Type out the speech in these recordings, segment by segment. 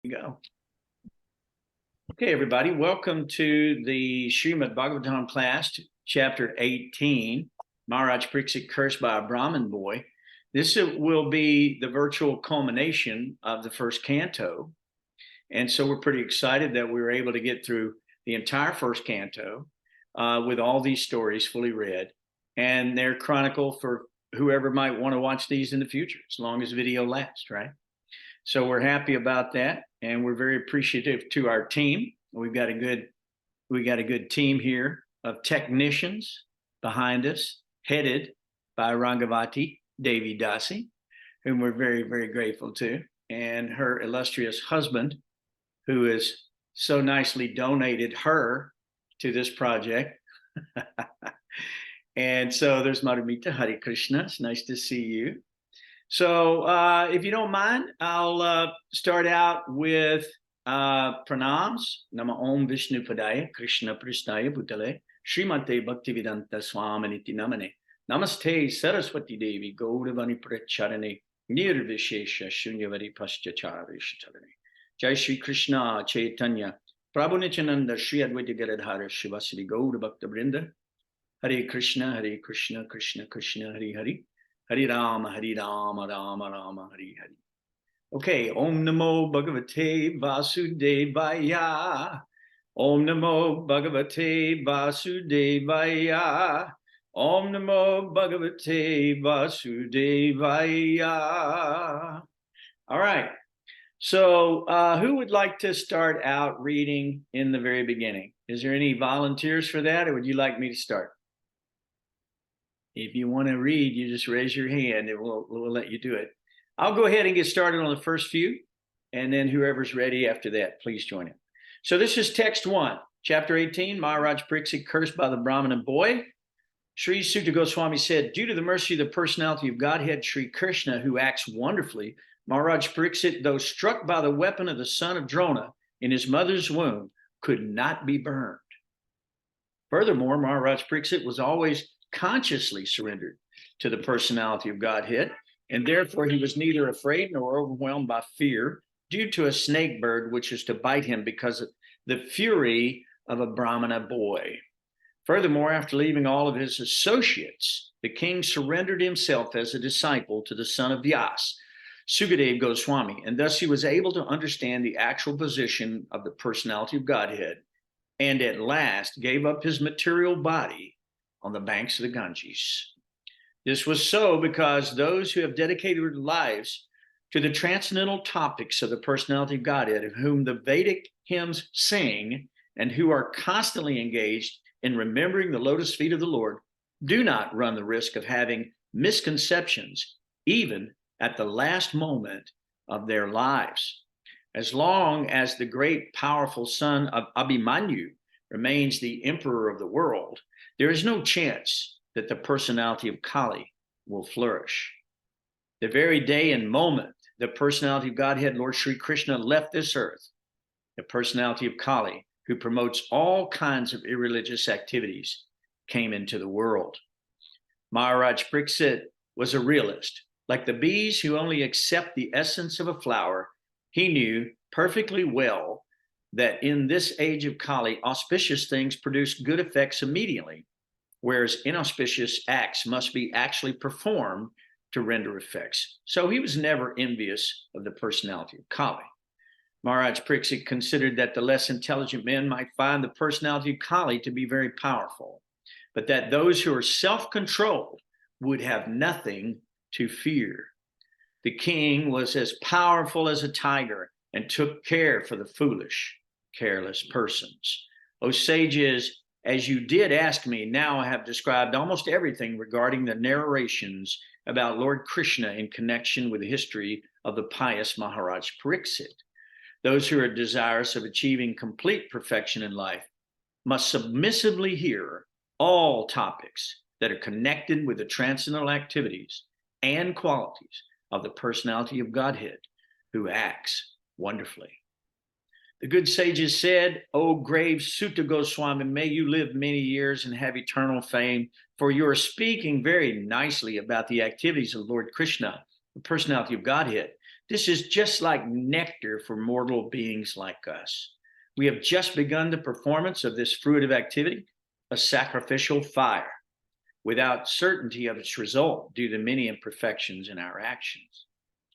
Go. Okay, everybody, welcome to the Srimad Bhagavatam class, chapter 18, Maharaj Pariksit cursed by a Brahmin boy. This will be the virtual culmination of the first canto. And so we're pretty excited that we were able to get through the entire first canto with all these stories fully read. And they're chronicle for whoever might want to watch these in the future, as long as video lasts, right? So we're happy about that, and we're very appreciative to our team. We got a good team here of technicians behind us, headed by Rangavati Devi Dasi, whom we're very, very grateful to, and her illustrious husband, who has so nicely donated her to this project. And so there's Madhumita. Hare Krishna. It's nice to see you. So if you don't mind, I'll start out with pranams. Nama Om Vishnu Padaya Krishna Prishnaya Bhutale Srimate Bhaktivedanta Swaminiti Namane Namaste Saraswati Devi Gaudavani Pracharane Nirvishesha Shunyavadi Paschacharishtarane. Jai Shri Krishna Chaitanya Prabhu Nityananda Shri Advaita Gadadhara Shivasri Gaura Bhakta Brinda. Hare Krishna Krishna Krishna Hare Hare Hare Rama Rama Rama Hare Hare. Okay, Om Namo Bhagavate Vasudevaya. Om Namo Bhagavate Vasudevaya. Om Namo Bhagavate Vasudevaya. All right. So who would like to start out reading in the very beginning? Is there any volunteers for that, or would you like me to start? If you want to read, you just raise your hand and we'll let you do it. I'll go ahead and get started on the first few, and then whoever's ready after that, please join in. So this is text 1, chapter 18, Maharaj Pariksit cursed by the Brahmana boy. Sri Sutta Goswami said, due to the mercy of the personality of Godhead, Sri Krishna, who acts wonderfully, Maharaj Pariksit, though struck by the weapon of the son of Drona in his mother's womb, could not be burned. Furthermore, Maharaj Pariksit was always consciously surrendered to the personality of Godhead, and therefore he was neither afraid nor overwhelmed by fear due to a snake bird which is to bite him because of the fury of a Brahmana boy. Furthermore, after leaving all of his associates, the king surrendered himself as a disciple to the son of Vyas, Sukadeva Goswami, and thus he was able to understand the actual position of the personality of Godhead, and at last gave up his material body on the banks of the Ganges. This was so because those who have dedicated their lives to the transcendental topics of the personality of Godhead, of whom the Vedic hymns sing, and who are constantly engaged in remembering the lotus feet of the Lord, do not run the risk of having misconceptions, even at the last moment of their lives. As long as the great powerful son of Abhimanyu remains the emperor of the world, there is no chance that the personality of Kali will flourish. The very day and moment the personality of Godhead, Lord Sri Krishna, left this earth, the personality of Kali, who promotes all kinds of irreligious activities, came into the world. Maharaj Pariksit was a realist. Like the bees who only accept the essence of a flower, he knew perfectly well that in this age of Kali, auspicious things produce good effects immediately, whereas inauspicious acts must be actually performed to render effects. So he was never envious of the personality of Kali. Maharaj Pariksit considered that the less intelligent men might find the personality of Kali to be very powerful, but that those who are self-controlled would have nothing to fear. The king was as powerful as a tiger and took care for the foolish, careless persons. O sages, as you did ask me, now I have described almost everything regarding the narrations about Lord Krishna in connection with the history of the pious Maharaj Pariksit. Those who are desirous of achieving complete perfection in life must submissively hear all topics that are connected with the transcendental activities and qualities of the personality of Godhead, who acts wonderfully. The good sages said, O grave Sutta Goswami, may you live many years and have eternal fame, for you are speaking very nicely about the activities of Lord Krishna, the personality of Godhead. This is just like nectar for mortal beings like us. We have just begun the performance of this fruitive activity, a sacrificial fire, without certainty of its result due to many imperfections in our actions.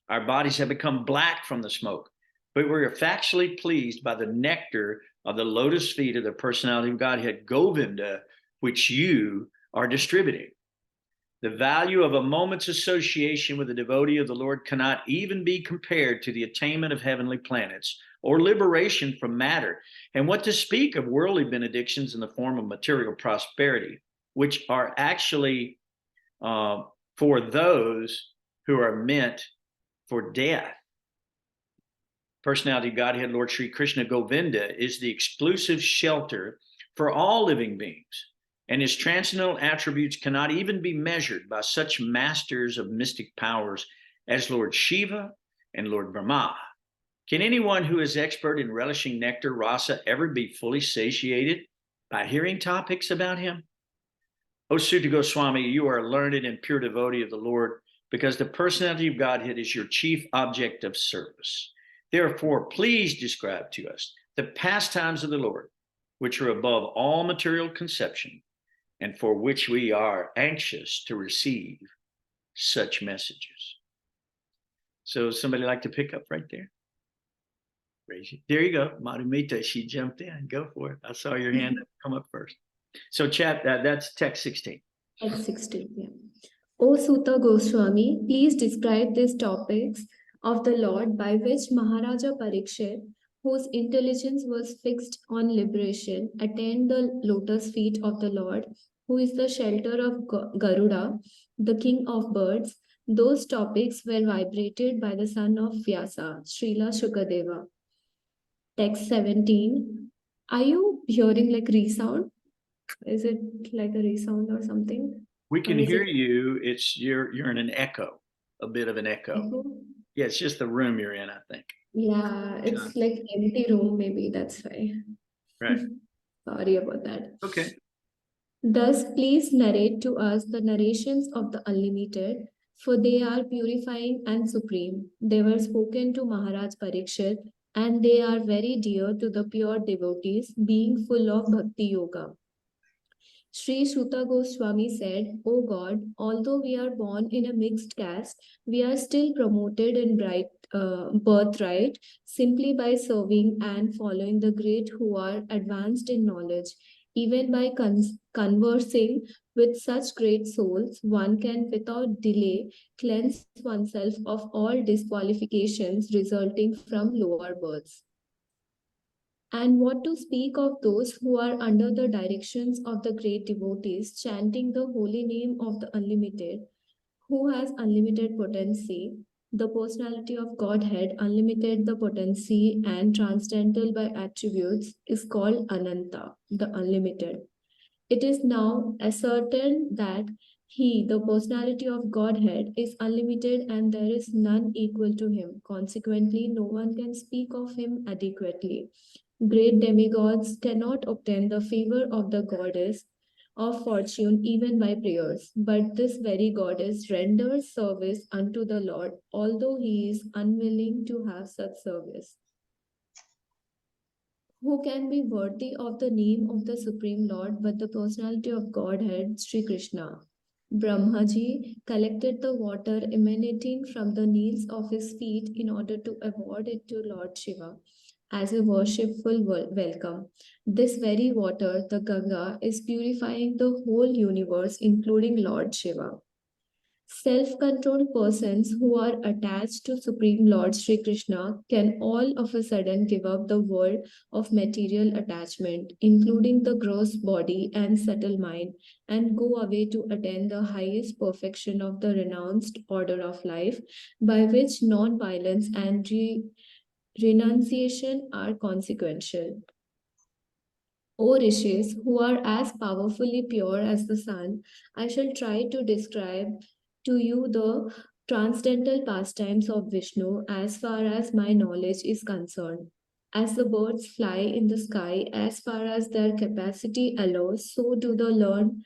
Our bodies have become black from the smoke, but we are factually pleased by the nectar of the lotus feet of the personality of Godhead, Govinda, which you are distributing. The value of a moment's association with a devotee of the Lord cannot even be compared to the attainment of heavenly planets or liberation from matter. And what to speak of worldly benedictions in the form of material prosperity, which are actually for those who are meant for death. Personality of Godhead, Lord Sri Krishna Govinda, is the exclusive shelter for all living beings, and his transcendental attributes cannot even be measured by such masters of mystic powers as Lord Shiva and Lord Brahma. Can anyone who is expert in relishing nectar rasa ever be fully satiated by hearing topics about him? O Sutta Goswami, you are a learned and pure devotee of the Lord, because the personality of Godhead is your chief object of service. Therefore, please describe to us the pastimes of the Lord, which are above all material conception, and for which we are anxious to receive such messages. So somebody like to pick up right there? Raise it. There you go. Madhumita, she jumped in. Go for it. I saw your hand come up first. So that's text 16. Text 16, yeah. O Sutta Goswami, please describe these topics of the Lord by which Maharaja Pariksit, whose intelligence was fixed on liberation, attained the lotus feet of the Lord, who is the shelter of Garuda, the king of birds. Those topics were vibrated by the son of Vyasa, Srila Shukadeva. Text 17. Are you hearing like resound? Is it like a resound or something? We can hear you. It's you're in an echo, a bit of an echo. Yeah, it's just the room you're in, I think. Yeah, it's like empty room, maybe that's why. Right. Sorry about that. Okay. Thus, please narrate to us the narrations of the Unlimited, for they are purifying and supreme. They were spoken to Maharaj Pariksit, and they are very dear to the pure devotees, being full of bhakti yoga. Sri Sutta Goswami said, O God, although we are born in a mixed caste, we are still promoted in birthright simply by serving and following the great who are advanced in knowledge. Even by conversing with such great souls, one can without delay cleanse oneself of all disqualifications resulting from lower births. And what to speak of those who are under the directions of the great devotees, chanting the holy name of the Unlimited, who has unlimited potency, the personality of Godhead, unlimited the potency and transcendental by attributes, is called Ananta, the Unlimited. It is now ascertained that he, the personality of Godhead, is unlimited and there is none equal to him. Consequently, no one can speak of him adequately. Great demigods cannot obtain the favor of the goddess of fortune even by prayers, but this very goddess renders service unto the Lord, although he is unwilling to have such service. Who can be worthy of the name of the Supreme Lord but the personality of Godhead, Sri Krishna? Brahmaji collected the water emanating from the nails of his feet in order to award it to Lord Shiva as a worshipful welcome. This very water, the Ganga, is purifying the whole universe, including Lord Shiva. Self-controlled persons who are attached to Supreme Lord Sri Krishna can all of a sudden give up the world of material attachment, including the gross body and subtle mind, and go away to attain the highest perfection of the renounced order of life, by which non-violence and renunciation are consequential. O Rishis, who are as powerfully pure as the sun, I shall try to describe to you the transcendental pastimes of Vishnu as far as my knowledge is concerned. As the birds fly in the sky as far as their capacity allows, so do the learned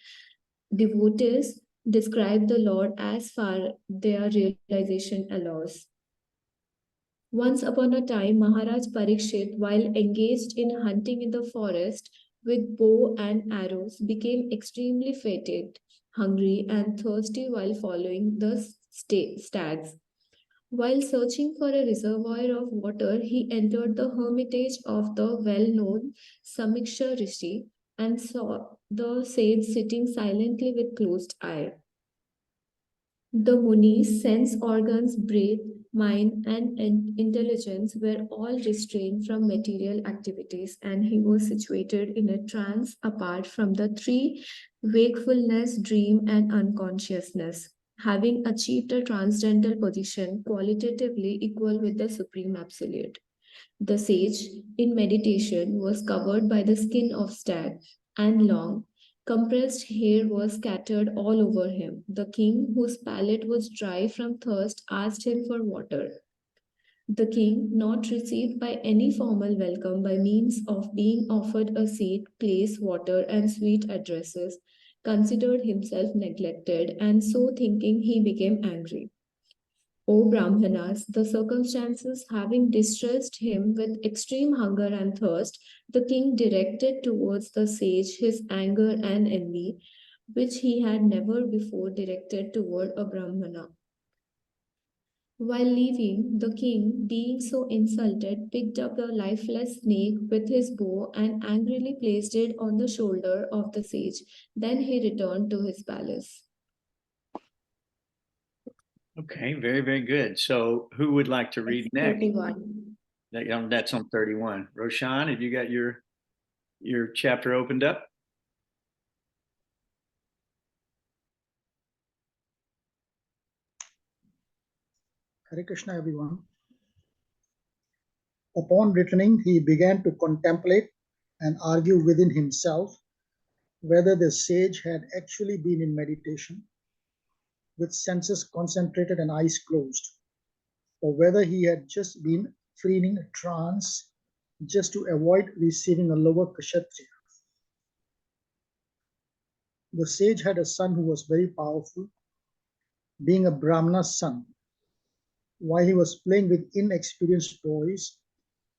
devotees describe the Lord as far their realization allows. Once upon a time, Maharaj Pariksit, while engaged in hunting in the forest with bow and arrows, became extremely fatigued, hungry, and thirsty while following the stags. While searching for a reservoir of water, he entered the hermitage of the well known Samiksha Rishi and saw the sage sitting silently with closed eye. The Muni's sense organs, breath, mind, and intelligence were all restrained from material activities, and he was situated in a trance apart from the three wakefulness, dream, and unconsciousness, having achieved a transcendental position qualitatively equal with the Supreme Absolute. The sage, in meditation, was covered by the skin of stag, and long, compressed hair was scattered all over him. The king, whose palate was dry from thirst, asked him for water. The king, not received by any formal welcome by means of being offered a seat, place, water, and sweet addresses, considered himself neglected, and so thinking, he became angry. O Brahmanas, the circumstances having distressed him with extreme hunger and thirst, the king directed towards the sage his anger and envy, which he had never before directed toward a Brahmana. While leaving, the king, being so insulted, picked up the lifeless snake with his bow and angrily placed it on the shoulder of the sage. Then he returned to his palace. Okay, very, very good. So who would like to read next? 31. That's on 31. Roshan, have you got your chapter opened up? Hare Krishna, everyone. Upon returning, he began to contemplate and argue within himself whether the sage had actually been in meditation with senses concentrated and eyes closed, or whether he had just been feigning a trance just to avoid receiving a lower kshatriya. The sage had a son who was very powerful, being a Brahmana's son. While he was playing with inexperienced boys,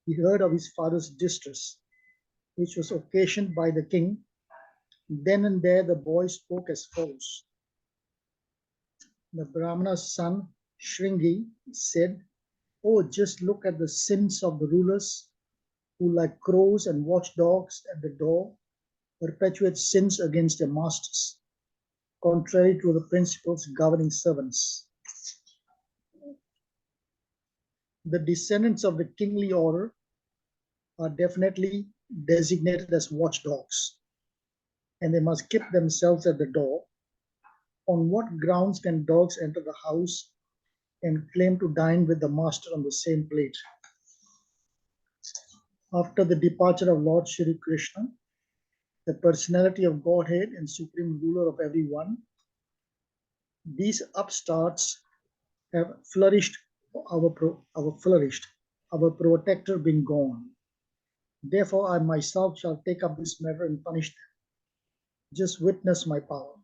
he heard of his father's distress, which was occasioned by the king. Then and there the boy spoke as follows. The Brahmana's son, Shringi, said, "Oh, just look at the sins of the rulers who, like crows and watchdogs at the door, perpetuate sins against their masters, contrary to the principles governing servants. The descendants of the kingly order are definitely designated as watchdogs, and they must keep themselves at the door. On what grounds can dogs enter the house and claim to dine with the master on the same plate?" After the departure of Lord Shri Krishna, the personality of Godhead and supreme ruler of everyone, these upstarts have flourished, our protector being gone. Therefore, I myself shall take up this matter and punish them. Just witness my power.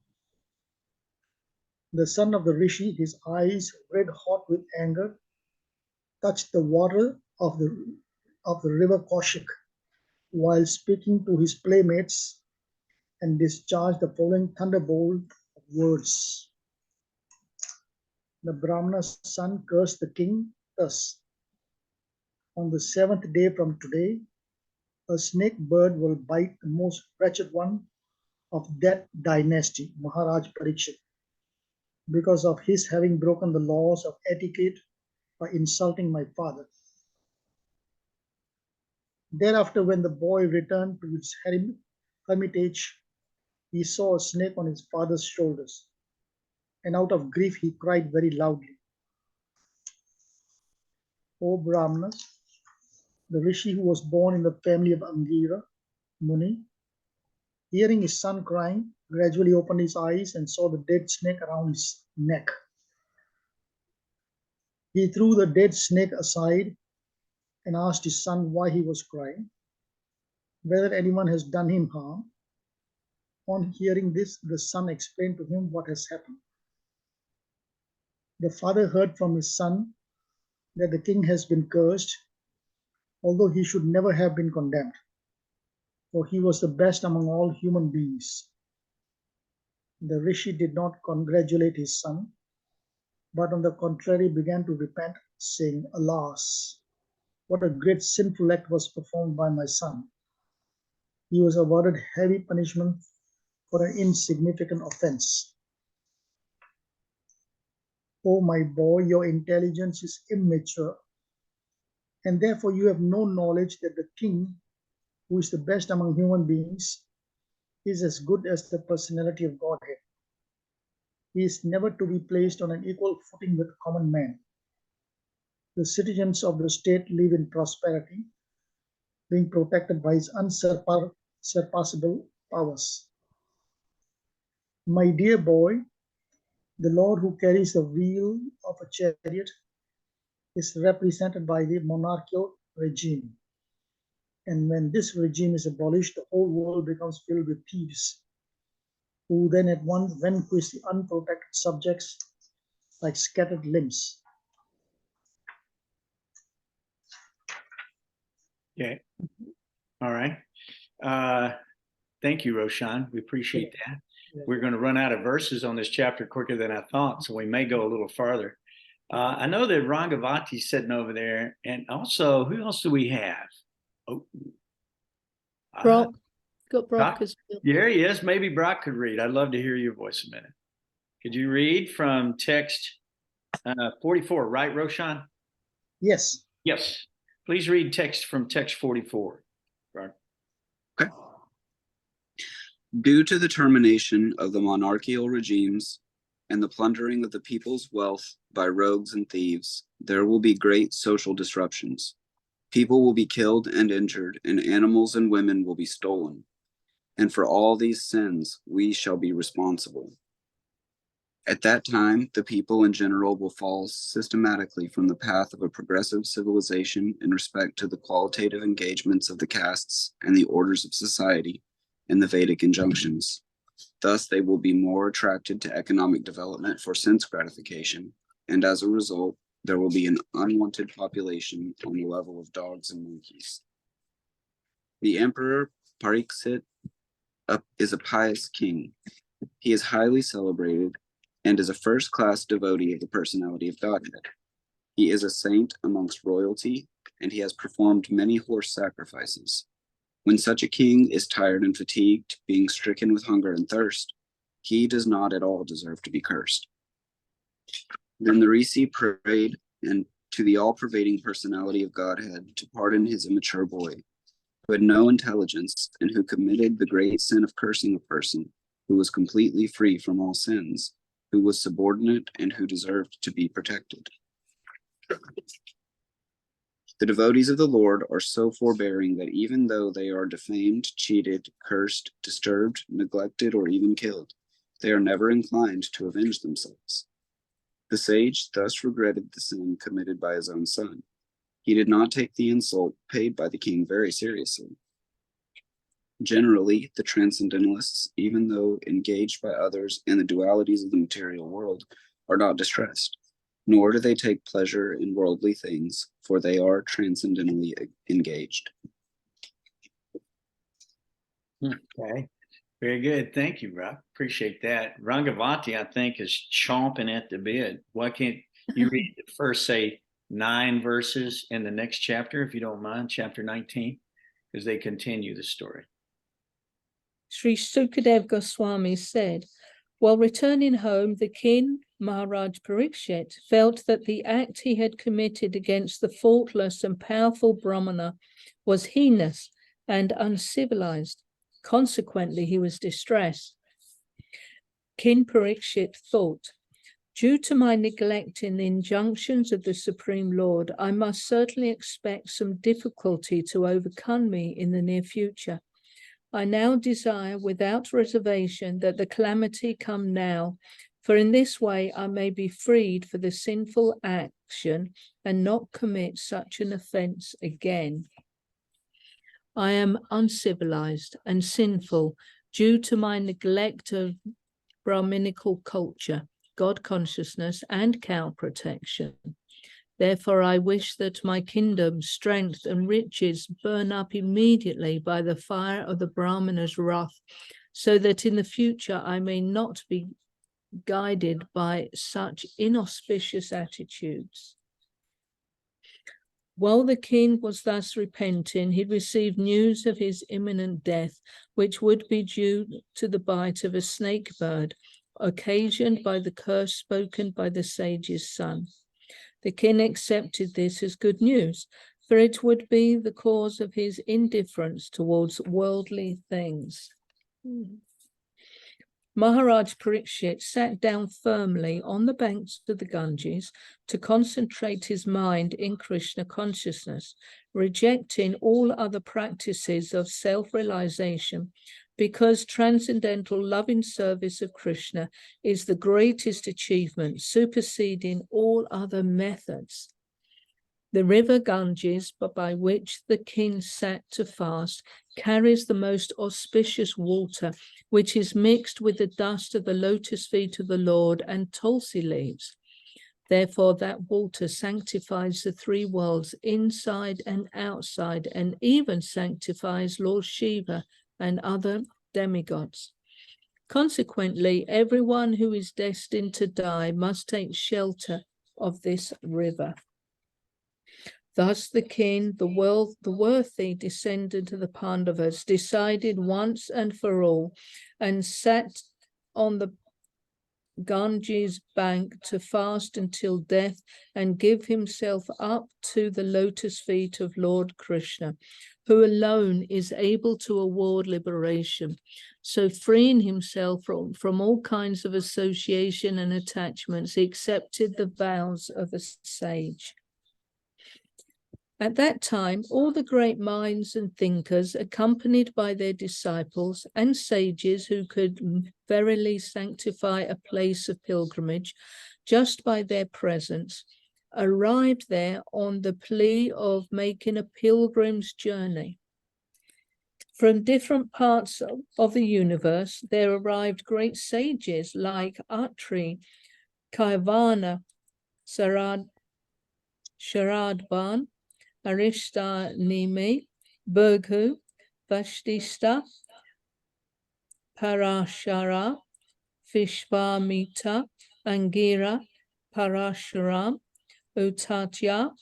The son of the Rishi, his eyes red hot with anger, touched the water of the river Kaushik while speaking to his playmates and discharged the following thunderbolt of words. The Brahmana's son cursed the king thus: "On the seventh day from today, a snake bird will bite the most wretched one of that dynasty, Maharaja Pariksit, because of his having broken the laws of etiquette by insulting my father." Thereafter, when the boy returned to his hermitage, he saw a snake on his father's shoulders, and out of grief he cried very loudly. O Brahmanas, the Rishi who was born in the family of Angira Muni, hearing his son crying, gradually opened his eyes and saw the dead snake around his neck. He threw the dead snake aside and asked his son why he was crying, whether anyone has done him harm. On hearing this, the son explained to him what has happened. The father heard from his son that the king has been cursed, although he should never have been condemned, for he was the best among all human beings. The rishi did not congratulate his son, but on the contrary began to repent, saying, Alas, what a great sinful act was performed by my son. He was awarded heavy punishment for an insignificant offense. Oh, my boy, your intelligence is immature, and therefore you have no knowledge that the king, who is the best among human beings, is as good as the personality of Godhead. He is never to be placed on an equal footing with common men. The citizens of the state live in prosperity, being protected by his unsurpassable powers. My dear boy, the Lord who carries the wheel of a chariot is represented by the monarchical regime. And when this regime is abolished, the whole world becomes filled with thieves, who then at once vanquish the unprotected subjects like scattered limbs. Okay. All right. Thank you, Roshan. We appreciate that. We're going to run out of verses on this chapter quicker than I thought, so we may go a little farther. I know that Rangavati's sitting over there, and also, who else do we have? Oh, Brock. Got Brock Brock? as well. There he is. Maybe Brock could read. I'd love to hear your voice a minute. Could you read from text 44, right, Roshan? Yes. Yes. Please read text from text 44. Brock. Okay. Due to the termination of the monarchical regimes and the plundering of the people's wealth by rogues and thieves, there will be great social disruptions. People will be killed and injured, and animals and women will be stolen. And for all these sins, we shall be responsible. At that time, the people in general will fall systematically from the path of a progressive civilization in respect to the qualitative engagements of the castes and the orders of society and the Vedic injunctions. Thus, they will be more attracted to economic development for sense gratification, and as a result, there will be an unwanted population on the level of dogs and monkeys. The Emperor Pariksit is a pious king. He is highly celebrated and is a first-class devotee of the personality of Godhead. He is a saint amongst royalty, and he has performed many horse sacrifices. When such a king is tired and fatigued, being stricken with hunger and thirst, he does not at all deserve to be cursed. Then the Rishi prayed to the all-pervading personality of Godhead to pardon his immature boy, who had no intelligence and who committed the great sin of cursing a person who was completely free from all sins, who was subordinate and who deserved to be protected. The devotees of the Lord are so forbearing that even though they are defamed, cheated, cursed, disturbed, neglected, or even killed, they are never inclined to avenge themselves. The sage thus regretted the sin committed by his own son. He did not take the insult paid by the king very seriously. Generally, the transcendentalists, even though engaged by others in the dualities of the material world, are not distressed, nor do they take pleasure in worldly things, for they are transcendentally engaged. Okay. Very good. Thank you, Rob. Appreciate that. Rangavati, I think, is chomping at the bit. Why can't you read the first, say, 9 verses in the next chapter, if you don't mind, chapter 19, because they continue the story. Sri Sukadev Goswami said, while returning home, the king, Maharaja Pariksit, felt that the act he had committed against the faultless and powerful Brahmana was heinous and uncivilized. Consequently, he was distressed. King Pariksit thought, due to my neglecting the injunctions of the Supreme Lord, I must certainly expect some difficulty to overcome me in the near future. I now desire without reservation that the calamity come now, for in this way I may be freed for the sinful action and not commit such an offense again. I am uncivilized and sinful due to my neglect of Brahminical culture, God consciousness, and cow protection. Therefore, I wish that my kingdom, strength, and riches burn up immediately by the fire of the Brahmana's wrath, so that in the future I may not be guided by such inauspicious attitudes. While the king was thus repenting, he received news of his imminent death, which would be due to the bite of a snake bird, occasioned by the curse spoken by the sage's son. The king accepted this as good news, for it would be the cause of his indifference towards worldly things. Maharaja Pariksit sat down firmly on the banks of the Ganges to concentrate his mind in Krishna consciousness, rejecting all other practices of self-realization, because transcendental loving service of Krishna is the greatest achievement, superseding all other methods. The river Ganges, by which the king sat to fast, carries the most auspicious water, which is mixed with the dust of the lotus feet of the Lord and tulsi leaves. Therefore, that water sanctifies the three worlds inside and outside, and even sanctifies Lord Shiva and other demigods. Consequently, everyone who is destined to die must take shelter of this river. Thus the king, the worthy descendant of the Pandavas, decided once and for all, and sat on the Ganges bank to fast until death and give himself up to the lotus feet of Lord Krishna, who alone is able to award liberation. So freeing himself from all kinds of association and attachments, he accepted the vows of a sage. At that time, all the great minds and thinkers, accompanied by their disciples and sages who could verily sanctify a place of pilgrimage just by their presence, arrived there on the plea of making a pilgrim's journey. From different parts of the universe, there arrived great sages like Atri, Kaivana, Sharadban, Arishta Nime, Burghu, Vashtista, Parashara, Vishvamitra, Angira, Parashuram, Uttatya,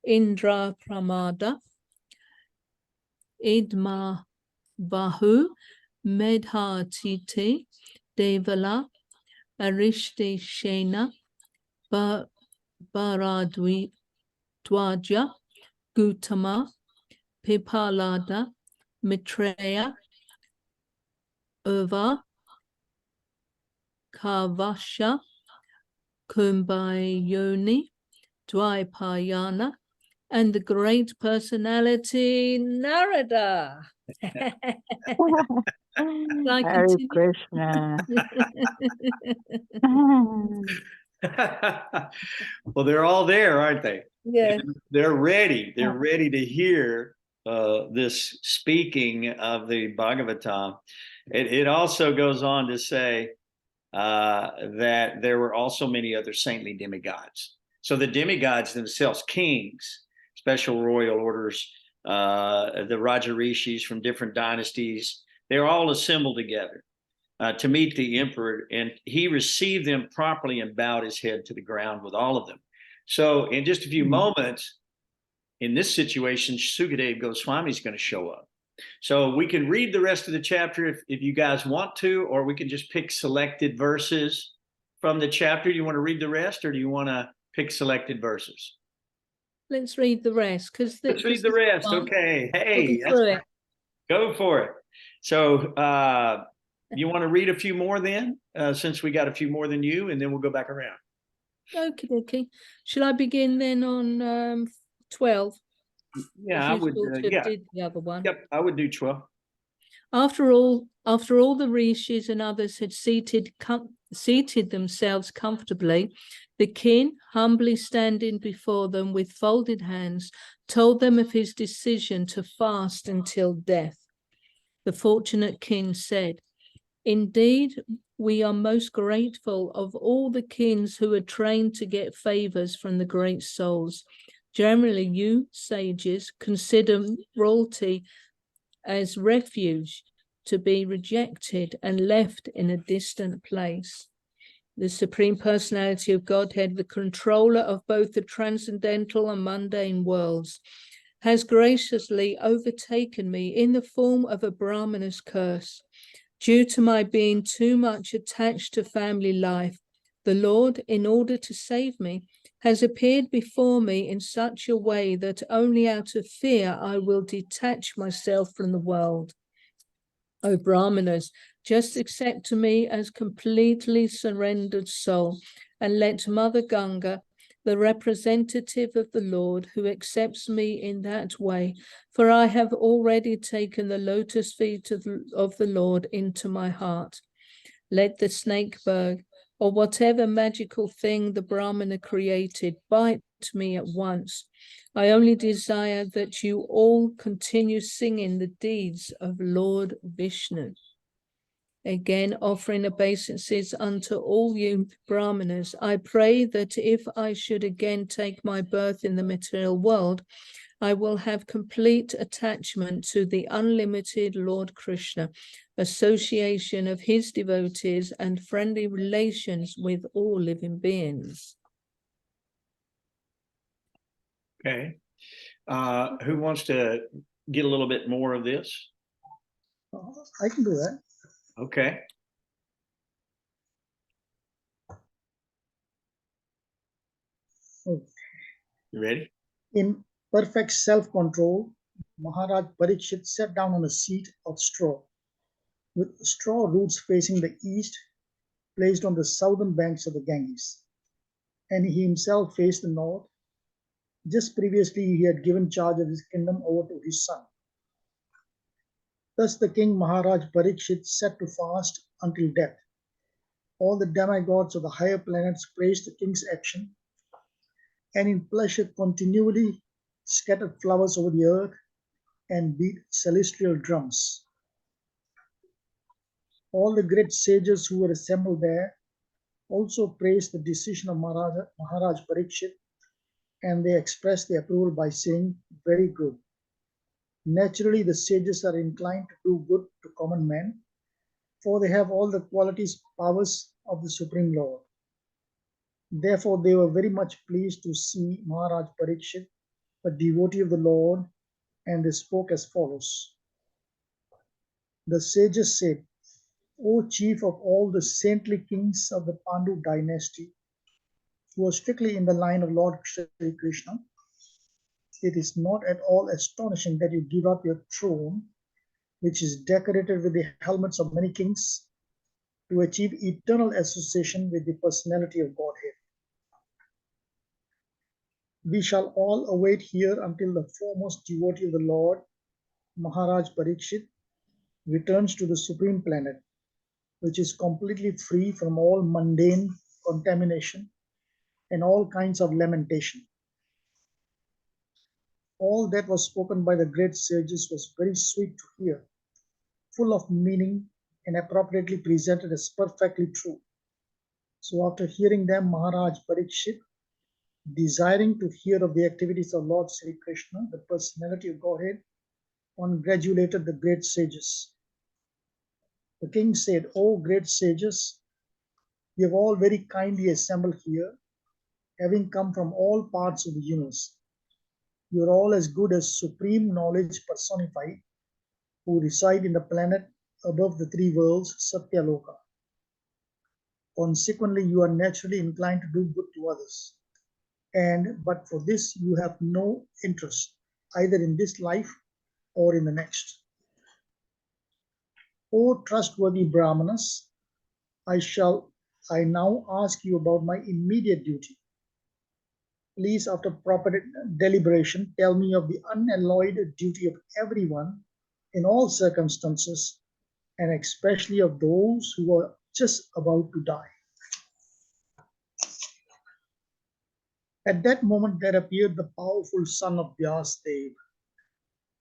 Indra Pramada, Idma Bahu, Medhatiti, Devala, Arishti Shena, Bharadwaja, Gautama, Pipalada, Maitreya, Urva, Kavasha, Kumbhayoni, Dvaipayana, and the great personality Narada. Hare Krishna. Well, they're all there, aren't they? Yeah. They're ready. They're ready to hear this speaking of the Bhagavatam. It also goes on to say that there were also many other saintly demigods. So the demigods themselves, kings, special royal orders, the Raja Rishis from different dynasties, they're all assembled together to meet the emperor, and he received them properly and bowed his head to the ground with all of them. So in just a few moments, in this situation, Sukadeva Goswami is going to show up. So we can read the rest of the chapter if you guys want to, or we can just pick selected verses from the chapter. Do you want to read the rest, or do you want to pick selected verses? Let's read the rest. Let's read the rest. Okay. Hey, go for it. So you want to read a few more then, since we got a few more than you, and then we'll go back around. Okay. Shall I begin then on 12? Yeah, I would. Yeah, did the other one. Yep, I would do 12. After all the rishis and others had seated themselves comfortably, the king, humbly standing before them with folded hands, told them of his decision to fast until death. The fortunate king said, "Indeed, we are most grateful of all the kings who are trained to get favors from the great souls. Generally, you sages consider royalty as refuge, to be rejected and left in a distant place. The Supreme Personality of Godhead, the controller of both the transcendental and mundane worlds, has graciously overtaken me in the form of a Brahmana's curse. Due to my being too much attached to family life, the Lord, in order to save me, has appeared before me in such a way that only out of fear I will detach myself from the world. O Brahmanas, just accept me as completely surrendered soul, and let Mother Ganga, the representative of the Lord, who accepts me in that way, for I have already taken the lotus feet of the Lord into my heart. Let the snake bird, or whatever magical thing the Brahmana created, bite me at once. I only desire that you all continue singing the deeds of Lord Vishnu. Again, offering obeisances unto all you Brahmanas, I pray that if I should again take my birth in the material world, I will have complete attachment to the unlimited Lord Krishna, association of his devotees, and friendly relations with all living beings. Okay. Who wants to get a little bit more of this? I can do that. Okay. Oh. You ready? In perfect self-control, Maharaj Pariksit sat down on a seat of straw, with straw roots facing the east, placed on the southern banks of the Ganges, and he himself faced the north. Just previously, he had given charge of his kingdom over to his son. Thus, the king Maharaj Pariksit set to fast until death. All the demigods of the higher planets praised the king's action, and in pleasure continually scattered flowers over the earth and beat celestial drums. All the great sages who were assembled there also praised the decision of Maharaj Pariksit, and they expressed their approval by saying, "Very good." Naturally, the sages are inclined to do good to common men, for they have all the qualities, powers of the Supreme Lord. Therefore, they were very much pleased to see Maharaj Pariksit, a devotee of the Lord, and they spoke as follows. The sages said, "O chief of all the saintly kings of the Pandu dynasty, who are strictly in the line of Lord Sri Krishna, it is not at all astonishing that you give up your throne, which is decorated with the helmets of many kings, to achieve eternal association with the personality of Godhead. We shall all await here until the foremost devotee of the Lord, Maharaj Pariksit, returns to the supreme planet, which is completely free from all mundane contamination and all kinds of lamentation." All that was spoken by the great sages was very sweet to hear, full of meaning, and appropriately presented as perfectly true. So after hearing them, Maharaj Pariksit, desiring to hear of the activities of Lord Sri Krishna, the personality of Godhead, congratulated the great sages. The king said, "O great sages, you have all very kindly assembled here, having come from all parts of the universe. You are all as good as supreme knowledge personified, who reside in the planet above the three worlds, Satyaloka. Consequently, you are naturally inclined to do good to others. But for this, you have no interest, either in this life or in the next. O trustworthy Brahmanas, I now ask you about my immediate duty. Please, after proper deliberation, tell me of the unalloyed duty of everyone in all circumstances, and especially of those who are just about to die." At that moment, there appeared the powerful son of Vyasadeva,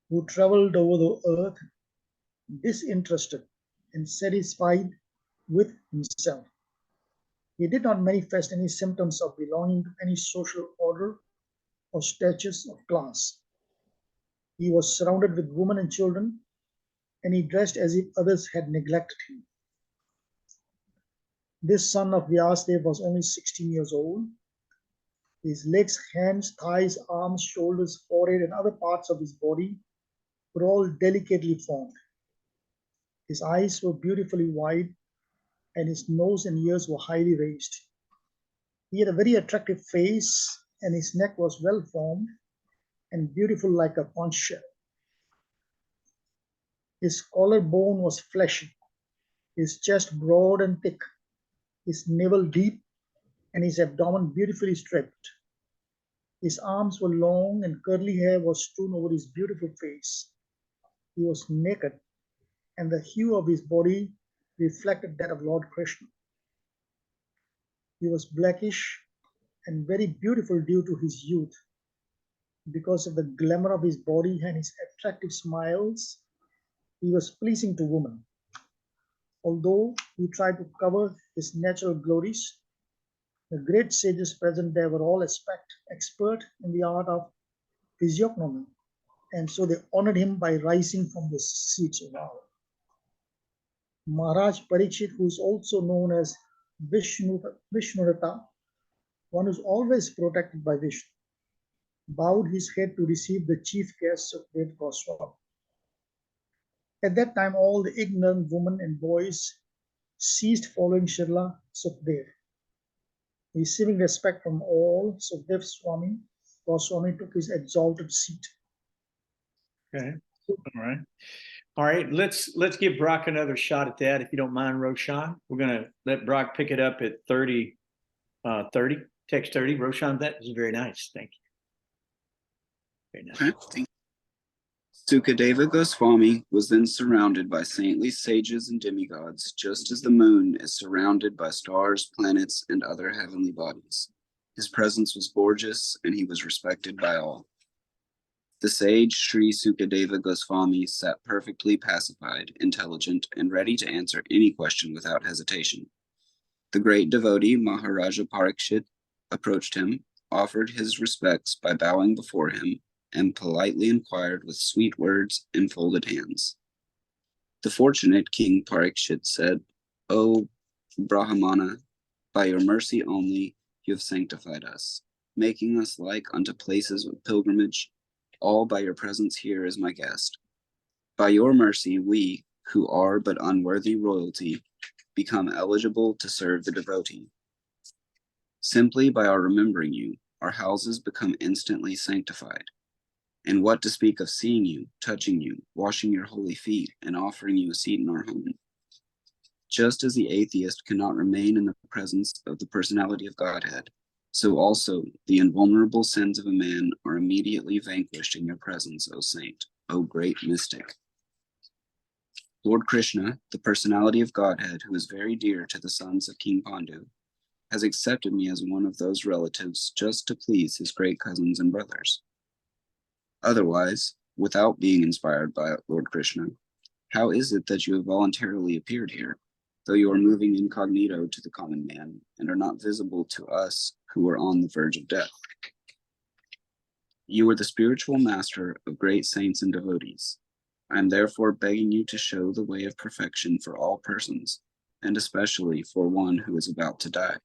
who traveled over the earth, disinterested and satisfied with himself. He did not manifest any symptoms of belonging to any social order or status of class. He was surrounded with women and children, and he dressed as if others had neglected him. This son of Vyasadeva was only 16 years old. His legs, hands, thighs, arms, shoulders, forehead, and other parts of his body were all delicately formed. His eyes were beautifully wide, and his nose and ears were highly raised. He had a very attractive face, and his neck was well formed and beautiful like a conch shell. His collarbone was fleshy, his chest broad and thick, his navel deep, and his abdomen beautifully striped. His arms were long, and curly hair was strewn over his beautiful face. He was naked, and the hue of his body reflected that of Lord Krishna. He was blackish and very beautiful due to his youth. Because of the glamour of his body and his attractive smiles, he was pleasing to women. Although he tried to cover his natural glories, the great sages present there were all expert in the art of physiognomy, and so they honored him by rising from the seats. Wow. Maharaj Pariksit, who is also known as Vishnurata, one who is always protected by Vishnu, bowed his head to receive the chief guests of Dev Goswami. At that time, all the ignorant women and boys ceased following Srila Sukdev. Receiving respect from all, Sukdev Goswami took his exalted seat. Okay. All right. Let's give Brock another shot at that, if you don't mind, Roshan. We're gonna let Brock pick it up at 30, text 30. Roshan, that was very nice. Thank you. Very nice. Okay, thank you. Sukadeva Goswami was then surrounded by saintly sages and demigods, just as the moon is surrounded by stars, planets, and other heavenly bodies. His presence was gorgeous, and he was respected by all. The sage Sri Sukadeva Goswami sat perfectly pacified, intelligent, and ready to answer any question without hesitation. The great devotee Maharaja Pariksit approached him, offered his respects by bowing before him, and politely inquired with sweet words and folded hands. The fortunate King Pariksit said, "O Brahmana, by your mercy only you have sanctified us, making us like unto places of pilgrimage, all by your presence here as my guest. By your mercy we, who are but unworthy royalty, become eligible to serve the devotee. Simply by our remembering you, our houses become instantly sanctified. And what to speak of seeing you, touching you, washing your holy feet, and offering you a seat in our home. Just as the atheist cannot remain in the presence of the personality of Godhead, so also the invulnerable sins of a man are immediately vanquished in your presence, O saint, O great mystic. Lord Krishna, the personality of Godhead, who is very dear to the sons of King Pandu, has accepted me as one of those relatives just to please his great cousins and brothers. Otherwise, without being inspired by Lord Krishna, how is it that you have voluntarily appeared here, though you are moving incognito to the common man and are not visible to us who are on the verge of death? You are the spiritual master of great saints and devotees. I am therefore begging you to show the way of perfection for all persons, and especially for one who is about to die.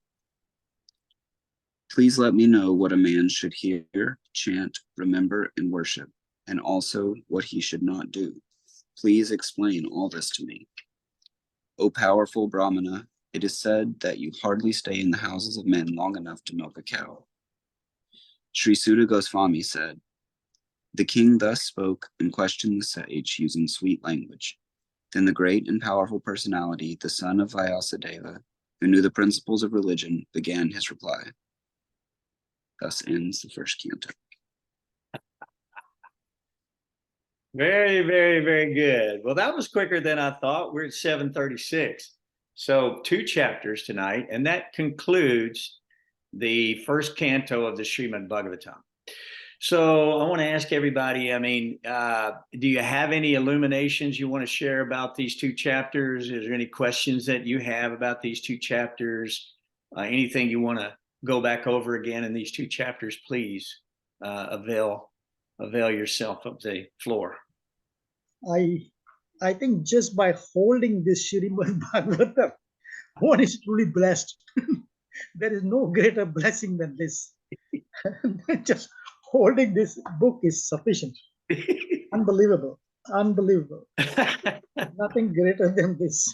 Please let me know what a man should hear, chant, remember, and worship, and also what he should not do. Please explain all this to me. O powerful Brahmana, it is said that you hardly stay in the houses of men long enough to milk a cow. Sri Sutta Goswami said, the king thus spoke and questioned the sage using sweet language. Then the great and powerful personality, the son of Vyasadeva, who knew the principles of religion, began his reply. Thus ends the first canto. Very, very, very good. Well, that was quicker than I thought. We're at 7:36. So 2 chapters tonight, and that concludes the first canto of the Srimad Bhagavatam. So I want to ask everybody, I mean, do you have any illuminations you want to share about these two chapters? Is there any questions that you have about these two chapters? Anything you want to go back over again in these two chapters, please avail yourself of the floor. I think just by holding this Srimad Bhagavatam, one is truly blessed. There is no greater blessing than this. Just holding this book is sufficient. Unbelievable. Unbelievable. Nothing greater than this.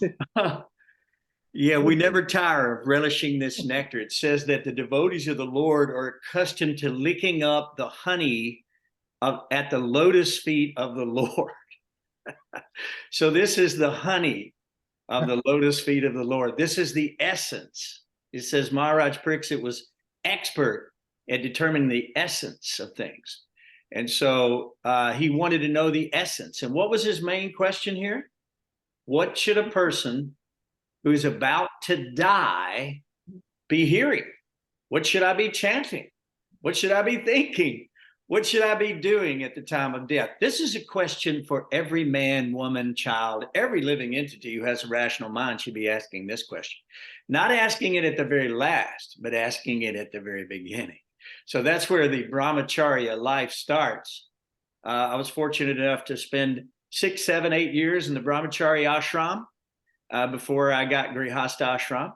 Yeah, we never tire of relishing this nectar. It says that the devotees of the Lord are accustomed to licking up the honey at the lotus feet of the Lord. So this is the honey of the lotus feet of the Lord. This is the essence. It says Maharaja Pariksit was expert at determining the essence of things. And so he wanted to know the essence. And what was his main question here? What should a person who's about to die be hearing? What should I be chanting? What should I be thinking? What should I be doing at the time of death? This is a question for every man, woman, child, every living entity who has a rational mind should be asking this question. Not asking it at the very last, but asking it at the very beginning. So that's where the brahmacharya life starts. I was fortunate enough to spend 6, 7, 8 years in the brahmacharya ashram before I got grihastha ashram.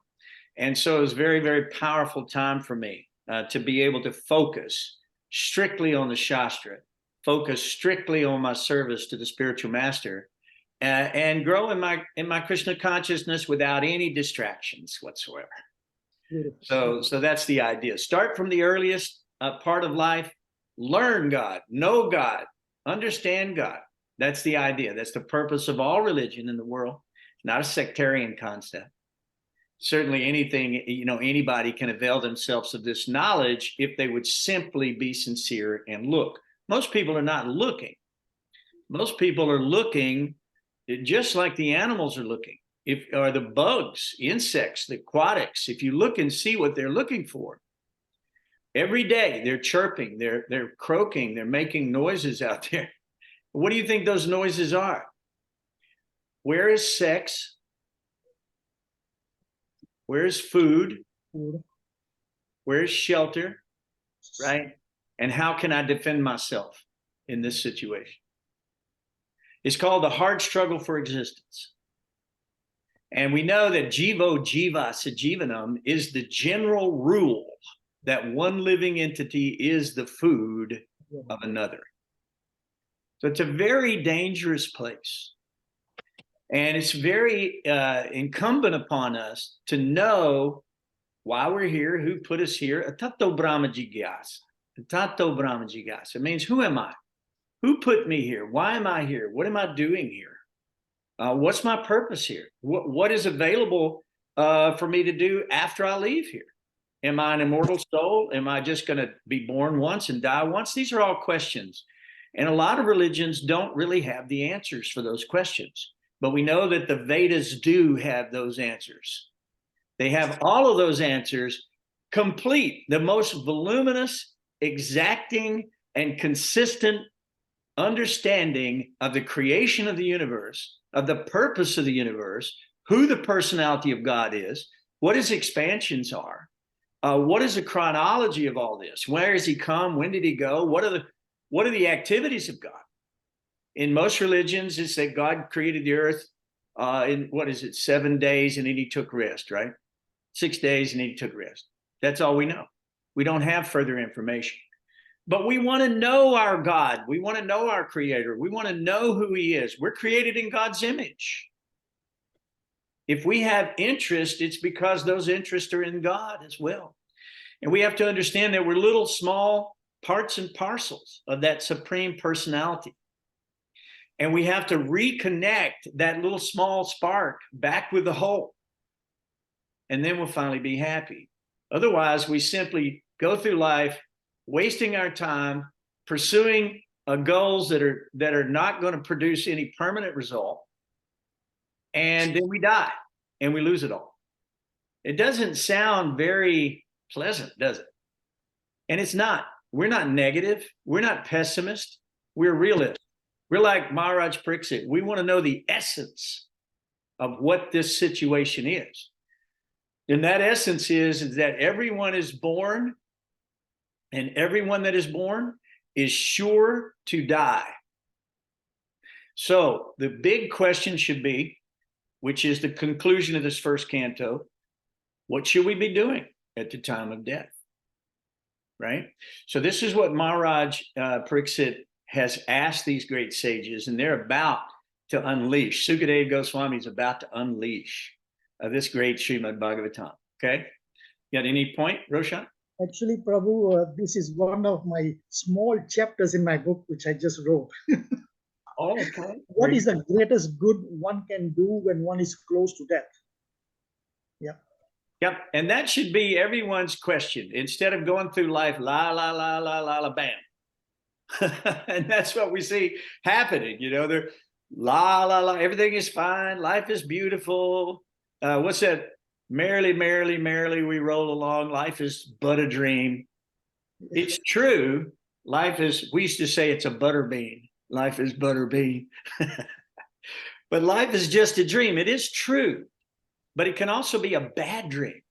And so it was a very, very powerful time for me to be able to focus strictly on the Shastra, focus strictly on my service to the spiritual master, and grow in my Krishna consciousness without any distractions whatsoever. So that's the idea. Start from the earliest part of life, learn God, know God, understand God. That's the idea. That's the purpose of all religion in the world. It's not a sectarian concept. Certainly anybody can avail themselves of this knowledge if they would simply be sincere and look. Most people are not looking. Most people are looking just like the animals are looking. Or the bugs, insects, the aquatics, if you look and see what they're looking for. Every day they're chirping, they're croaking, they're making noises out there. What do you think those noises are? Where is sex? Where's food? Where's shelter? Right? And how can I defend myself in this situation? It's called the hard struggle for existence. And we know that jivo jiva sajivanam is the general rule that one living entity is the food of another. So it's a very dangerous place. And it's very incumbent upon us to know why we're here, who put us here. Atato Brahma Jigyasa. Atato Brahma Jigyasa. It means, who am I? Who put me here? Why am I here? What am I doing here? What's my purpose here? What is available for me to do after I leave here? Am I an immortal soul? Am I just going to be born once and die once? These are all questions. And a lot of religions don't really have the answers for those questions. But we know that the Vedas do have those answers. They have all of those answers complete, the most voluminous, exacting, and consistent understanding of the creation of the universe, of the purpose of the universe, who the personality of God is, what his expansions are, what is the chronology of all this? Where has he come? When did he go? What are the activities of God? In most religions, it's that God created the earth in 7 days, and then he took rest, right? 6 days, and then he took rest. That's all we know. We don't have further information. But we want to know our God. We want to know our Creator. We want to know who he is. We're created in God's image. If we have interest, it's because those interests are in God as well. And we have to understand that we're little small parts and parcels of that supreme personality. And we have to reconnect that little small spark back with the whole. And then we'll finally be happy. Otherwise, we simply go through life wasting our time pursuing goals that are not going to produce any permanent result. And then we die and we lose it all. It doesn't sound very pleasant, does it? And it's not. We're not negative. We're not pessimist. We're realists. We're like Maharaj Pariksit. We want to know the essence of what this situation is. And that essence is that everyone is born, and everyone that is born is sure to die. So the big question should be, which is the conclusion of this first canto, what should we be doing at the time of death? Right? So this is what Maharaj Pariksit has asked these great sages, and they're about to unleash. Sukadeva Goswami is about to unleash this great Srimad Bhagavatam. Okay? Got any point, Roshan? Actually, Prabhu, this is one of my small chapters in my book, which I just wrote. Oh, okay. What is the greatest good one can do when one is close to death? Yeah. Yep. And that should be everyone's question. Instead of going through life, la, la, la, la, la, la, bam. And that's what we see happening. You know, they're la, la, la, everything is fine. Life is beautiful. What's that? Merrily, merrily, merrily, we roll along. Life is but a dream. It's true. Life is, we used to say it's a butter bean. Life is butter bean. But life is just a dream. It is true. But it can also be a bad dream,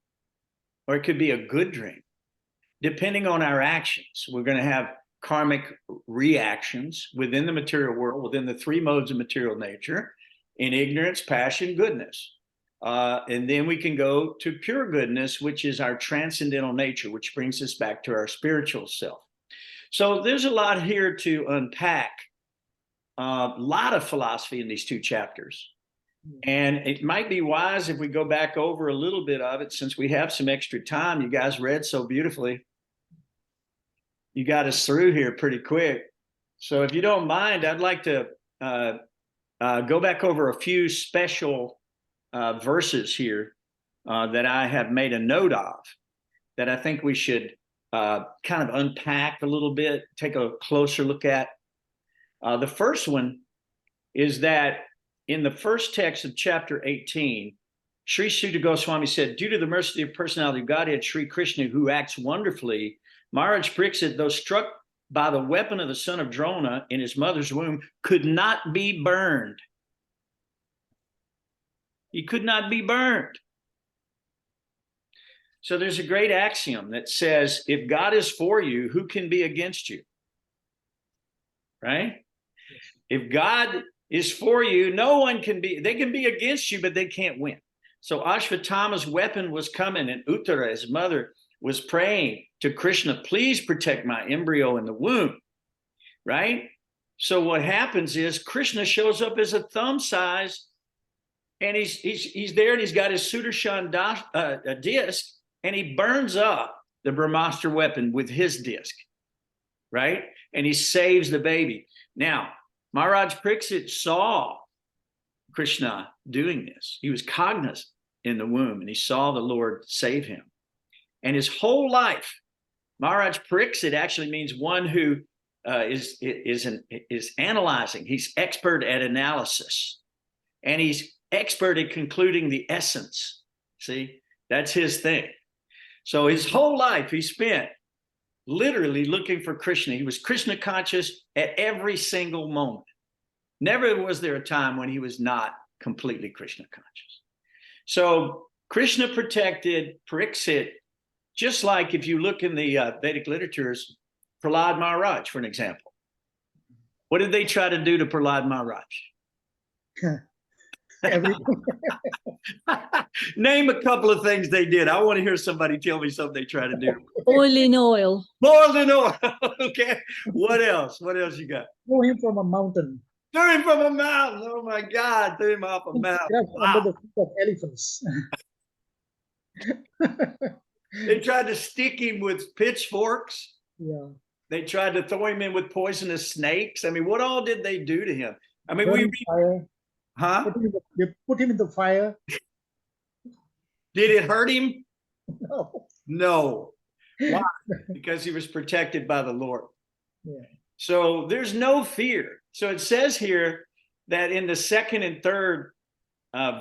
or it could be a good dream, depending on our actions. We're going to have karmic reactions within the material world, within the three modes of material nature, in ignorance, passion, goodness. And then we can go to pure goodness, which is our transcendental nature, which brings us back to our spiritual self. So there's a lot here to unpack, a lot of philosophy in these two chapters. And it might be wise if we go back over a little bit of it, since we have some extra time. You guys read so beautifully. You got us through here pretty quick. So if you don't mind, I'd like to go back over a few special verses here that I have made a note of, that I think we should kind of unpack a little bit, take a closer look at. The first one is that in the first text of chapter 18, Sri Sukadeva Goswami said, due to the mercy of the personality of Godhead, Sri Krishna, who acts wonderfully, Maharaj Pariksit, though struck by the weapon of the son of Drona in his mother's womb, could not be burned. He could not be burned. So there's a great axiom that says, if God is for you, who can be against you? Right? If God is for you, no one can be, they can be against you, but they can't win. So Ashvatthama's weapon was coming, and Uttara, his mother, was praying to Krishna, please protect my embryo in the womb, right? So what happens is Krishna shows up as a thumb size, and he's there, and he's got his Sudarshan disc, and he burns up the Brahmastra weapon with his disc, right? And he saves the baby. Now, Maharaj Pariksit saw Krishna doing this. He was cognizant in the womb, and he saw the Lord save him. And his whole life, Maharaj Pariksit actually means one who is analyzing. He's expert at analysis, and he's expert at concluding the essence. See, that's his thing. So his whole life he spent literally looking for Krishna. He was Krishna conscious at every single moment. Never was there a time when he was not completely Krishna conscious. So Krishna protected Pariksit, just like if you look in the Vedic literatures, Prahlad Maharaj, for an example. What did they try to do to Prahlad Maharaj? Everything. Name a couple of things they did. I want to hear somebody tell me something they tried to do. Oil in oil. Boiled in oil. Okay. What else? What else you got? Throw him from a mountain. Threw him from a mountain. Oh my God. Threw him off a mountain. Under the feet of elephants. They tried to stick him with pitchforks. Yeah. They tried to throw him in with poisonous snakes. I mean, what all did they do to him? I mean, Burning fire. Huh? They put him in the fire. Did it hurt him? No. No. Why? Because he was protected by the Lord. Yeah. So there's no fear. So it says here that in the second and third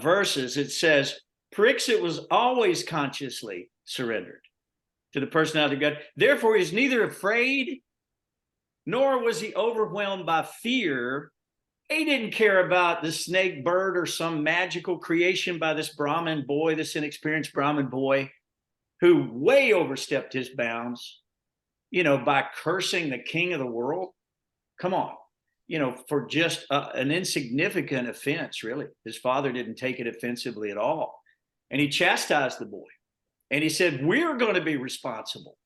verses, it says, Pariksit was always consciously surrendered. to the personality of God. Therefore, he is neither afraid, nor was he overwhelmed by fear. He didn't care about the snake bird or some magical creation by this Brahmin boy, this inexperienced Brahmin boy, who way overstepped his bounds, by cursing the king of the world. Come on, for just an insignificant offense, really. His father didn't take it offensively at all. And he chastised the boy. And he said, we're going to be responsible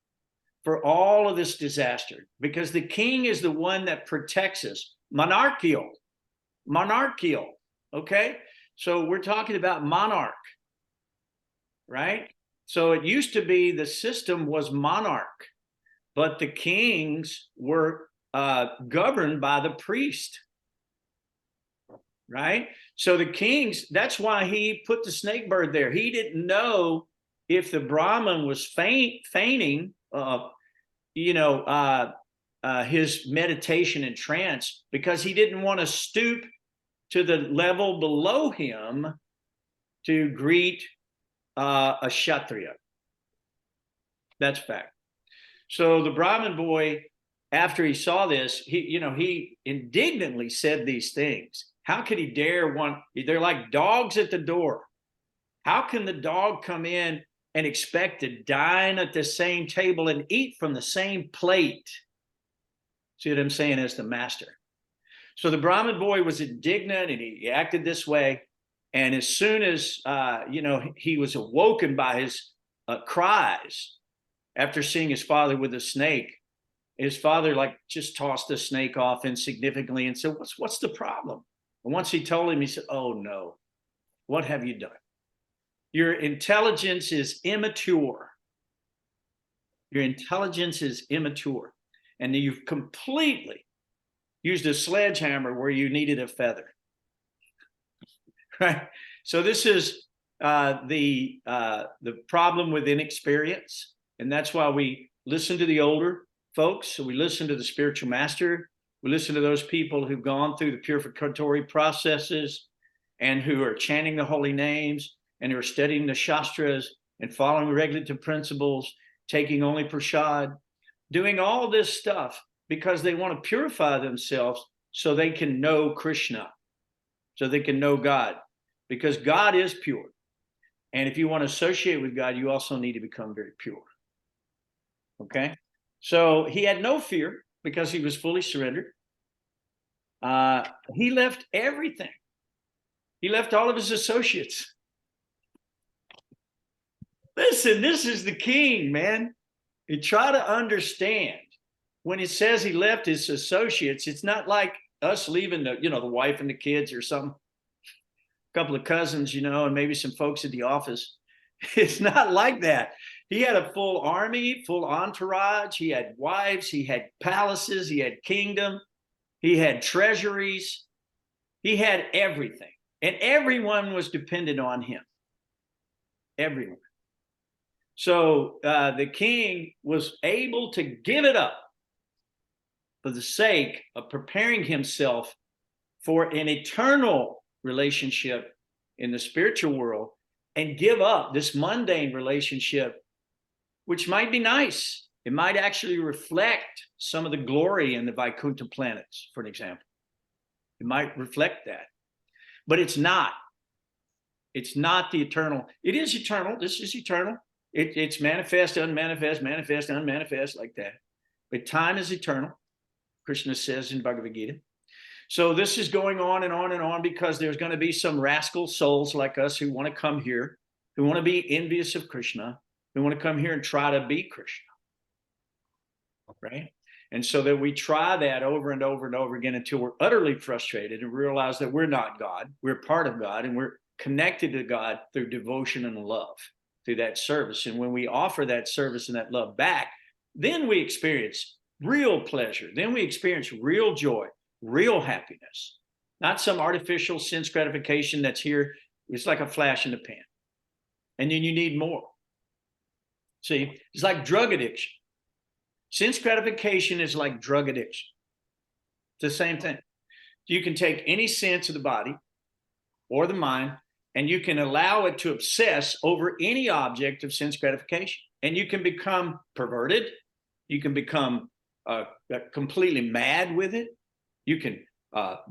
for all of this disaster because the king is the one that protects us. Monarchical. Okay? So we're talking about monarch, right? So it used to be the system was monarch, but the kings were governed by the priest, right? So the kings, that's why he put the snake bird there. He didn't know if the Brahmin was feigning, his meditation and trance, because he didn't want to stoop to the level below him to greet a Kshatriya. That's fact. So the Brahmin boy, after he saw this, he indignantly said these things. How could he dare they're like dogs at the door. How can the dog come in and expect to dine at the same table and eat from the same plate? See what I'm saying? As the master. So the Brahmin boy was indignant and he acted this way. And as soon as, he was awoken by his cries after seeing his father with a snake, his father just tossed the snake off insignificantly and said, what's the problem? And once he told him, he said, oh no, what have you done? Your intelligence is immature. Your intelligence is immature. And you've completely used a sledgehammer where you needed a feather. Right? So this is the problem with inexperience. And that's why we listen to the older folks. So we listen to the spiritual master. We listen to those people who've gone through the purificatory processes and who are chanting the holy names and who are studying the Shastras and following regulative principles, taking only prasad, doing all this stuff because they want to purify themselves so they can know Krishna, so they can know God, because God is pure. And if you want to associate with God, you also need to become very pure. Okay? So he had no fear because he was fully surrendered. He left everything. He left all of his associates. Listen, this is the king, man. You try to understand when it says he left his associates, it's not like us leaving the wife and the kids or something, a couple of cousins, and maybe some folks at the office. It's not like that. He had a full army, full entourage. He had wives, he had palaces, he had kingdom, he had treasuries, he had everything. And everyone was dependent on him. Everyone. So the king was able to give it up for the sake of preparing himself for an eternal relationship in the spiritual world and give up this mundane relationship, which might be nice. It might actually reflect some of the glory in the Vaikuntha planets, for an example. It might reflect that. But it's not. It's not the eternal. It is eternal. This is eternal. It's manifest, unmanifest, manifest, unmanifest, like that. But time is eternal, Krishna says in Bhagavad Gita. So this is going on and on and on because there's going to be some rascal souls like us who want to come here, who want to be envious of Krishna, who want to come here and try to be Krishna. Right? And so that we try that over and over and over again until we're utterly frustrated and realize that we're not God. We're part of God and we're connected to God through devotion and love, through that service. And when we offer that service and that love back, then we experience real pleasure. Then we experience real joy, real happiness, not some artificial sense gratification that's here. It's like a flash in the pan. And then you need more. See, it's like drug addiction. Sense gratification is like drug addiction. It's the same thing. You can take any sense of the body or the mind, and you can allow it to obsess over any object of sense gratification. and you can become perverted. You can become completely mad with it. You can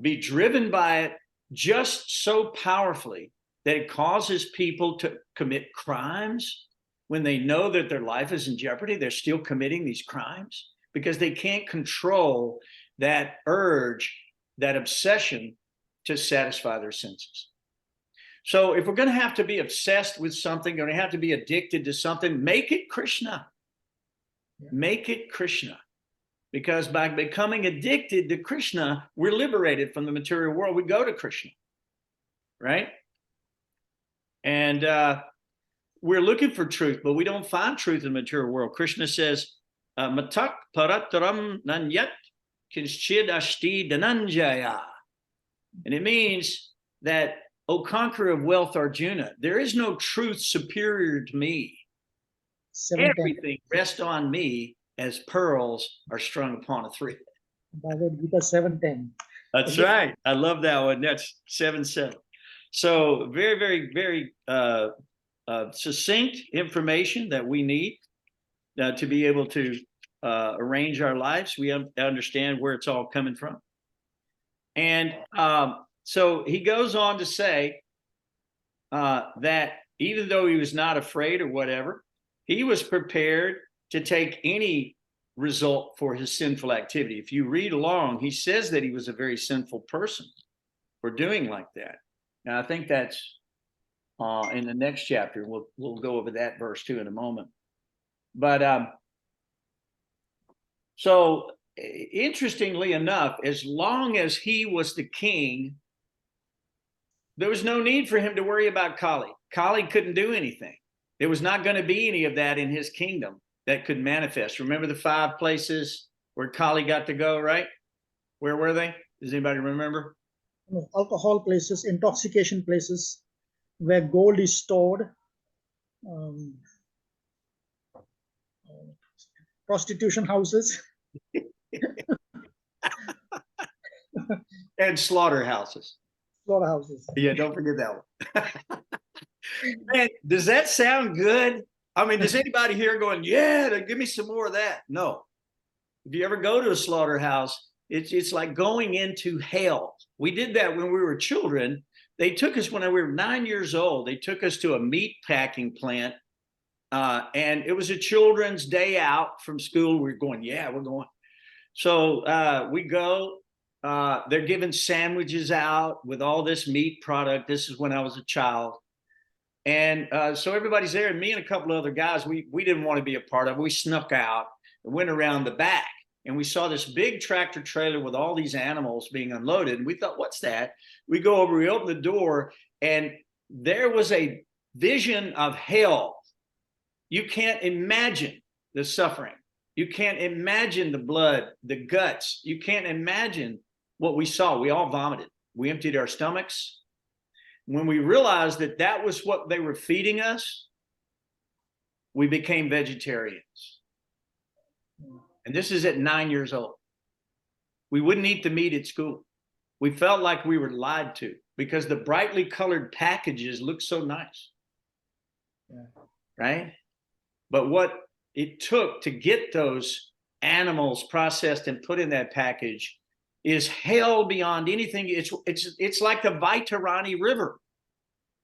be driven by it just so powerfully that it causes people to commit crimes. When they know that their life is in jeopardy, they're still committing these crimes because they can't control that urge, that obsession to satisfy their senses. So if we're going to have to be obsessed with something, going to have to be addicted to something, make it Krishna. Make it Krishna. Because by becoming addicted to Krishna, we're liberated from the material world. We go to Krishna, right? And we're looking for truth, but we don't find truth in the material world. Krishna says, Matak parataram nanyat kinschid ashti dhananjaya. And it means that, O conqueror of wealth, Arjuna, there is no truth superior to me. 7:10. Everything rests on me as pearls are strung upon a thread. Bhagavad Gita 7:10. That's right. I love that one. That's 7:7. So very, very, very succinct information that we need to be able to arrange our lives. We understand where it's all coming from. And so he goes on to say that even though he was not afraid or whatever, he was prepared to take any result for his sinful activity. If you read along, he says that he was a very sinful person for doing like that. Now, I think that's in the next chapter. We'll go over that verse too in a moment. But so interestingly enough, as long as he was the king, there was no need for him to worry about Kali. Kali couldn't do anything. There was not going to be any of that in his kingdom that could manifest. Remember the 5 places where Kali got to go, right? Where were they? Does anybody remember? Alcohol places, intoxication places, where gold is stored, prostitution houses, and slaughterhouses. slaughterhouses. Yeah, don't forget that one. Man, does that sound good? I mean, does anybody here going, yeah, give me some more of that? No. If you ever go to a slaughterhouse, it's like going into hell. We did that when we were children. They took us when we were 9 years old. They took us to a meat packing plant, and it was a children's day out from school. We were going, yeah, we're going. So we go. They're giving sandwiches out with all this meat product. This is when I was a child. And so everybody's there, and me and a couple of other guys, we didn't want to be a part of it. We snuck out and went around the back, and we saw this big tractor trailer with all these animals being unloaded. And we thought, what's that? We go over, we open the door, and there was a vision of hell. You can't imagine the suffering. You can't imagine the blood, the guts. You can't imagine what we saw. We all vomited. We emptied our stomachs. When we realized that that was what they were feeding us, we became vegetarians. And this is at 9 years old. We wouldn't eat the meat at school. We felt like we were lied to because the brightly colored packages looked so nice. Yeah. Right? But what it took to get those animals processed and put in that package is hell beyond anything. It's like the Vaitarani River.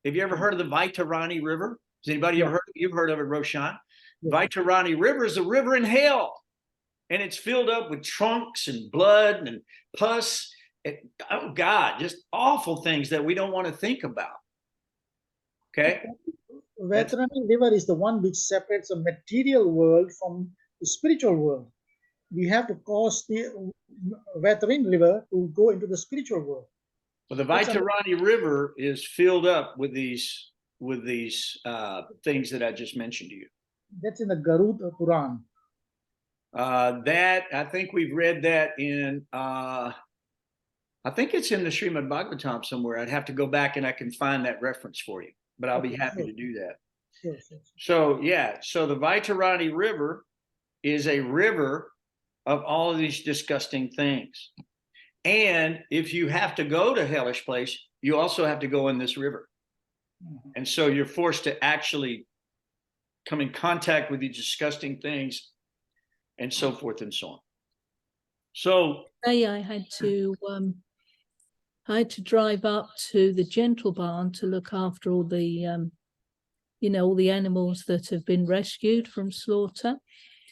Have you ever heard of the Vaitarani River? Has anybody ever heard? You've heard of it, Roshan? Yeah. Vaitarani River is a river in hell, and it's filled up with trunks and blood and pus. Oh God, just awful things that we don't want to think about. Okay. Vaitarani River is the one which separates the material world from the spiritual world. We have to cross the Vaitarani River to go into the spiritual world. Well, the Vaitarani River is filled up with these things that I just mentioned to you. That's in the Garuda Puran. That I think we've read that in. I think it's in the Srimad Bhagavatam somewhere. I'd have to go back and I can find that reference for you, but I'll be happy to do that. Sure. So yeah, so the Vaitarani River is a river of all of these disgusting things. And if you have to go to hellish place, you also have to go in this river. Mm-hmm. And so you're forced to actually come in contact with these disgusting things, and so forth and so on. So Today I had to drive up to the Gentle Barn to look after all the all the animals that have been rescued from slaughter.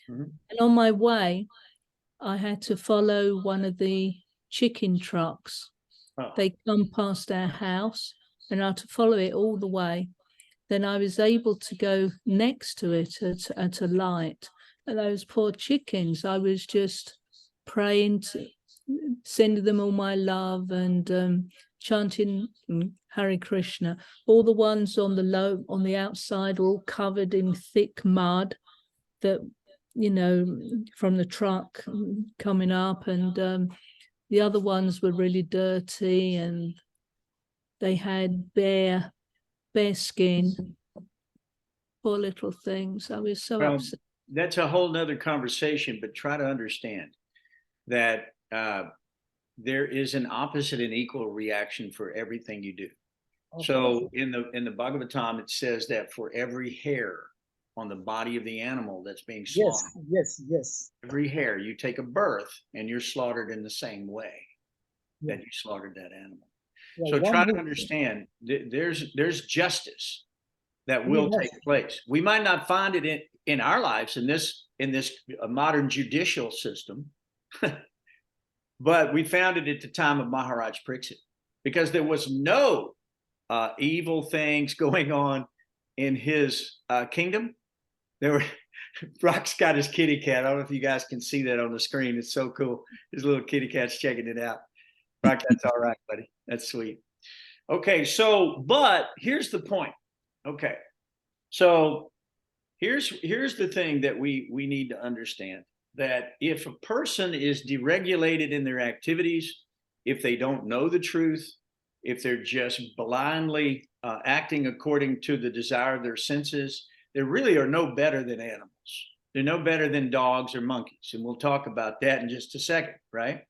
Mhm. And on my way, I had to follow one of the chicken trucks. Oh. They come past our house, and I had to follow it all the way. Then I was able to go next to it at a light. And those poor chickens, I was just praying to sending them all my love and chanting Hare Krishna. All the ones on the outside are all covered in thick mud that, from the truck coming up, and the other ones were really dirty and they had bare skin. Poor little things. I was so upset. That's a whole nother conversation, but try to understand that there is an opposite and equal reaction for everything you do. So in the Bhagavatam, it says that for every hair on the body of the animal that's being slaughtered, yes. every hair, you take a birth and you're slaughtered in the same way that you slaughtered that animal. So try to understand there's justice that will take place. We might not find it in our lives in this modern judicial system, but we found it at the time of Maharaja Pariksit, because there was no evil things going on in his kingdom. There were Brock's got his kitty cat. I don't know if you guys can see that on the screen. It's so cool. His little kitty cat's checking it out. Brock, that's all right, buddy. That's sweet. Okay, so but here's the point. Okay, so here's the thing that we need to understand, that if a person is deregulated in their activities, if they don't know the truth, if they're just blindly acting according to the desire of their senses, they really are no better than animals. They're no better than dogs or monkeys. And we'll talk about that in just a second, right?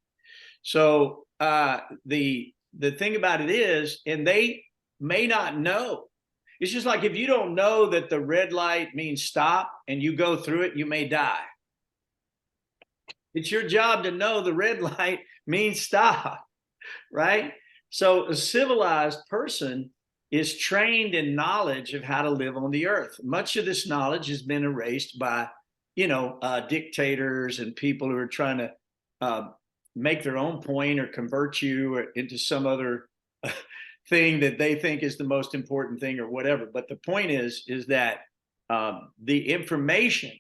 So the thing about it is, and they may not know. It's just like if you don't know that the red light means stop and you go through it, you may die. It's your job to know the red light means stop, right? So a civilized person is trained in knowledge of how to live on the earth. Much of this knowledge has been erased by, dictators and people who are trying to make their own point or convert you into some other thing that they think is the most important thing or whatever. But the point is that the information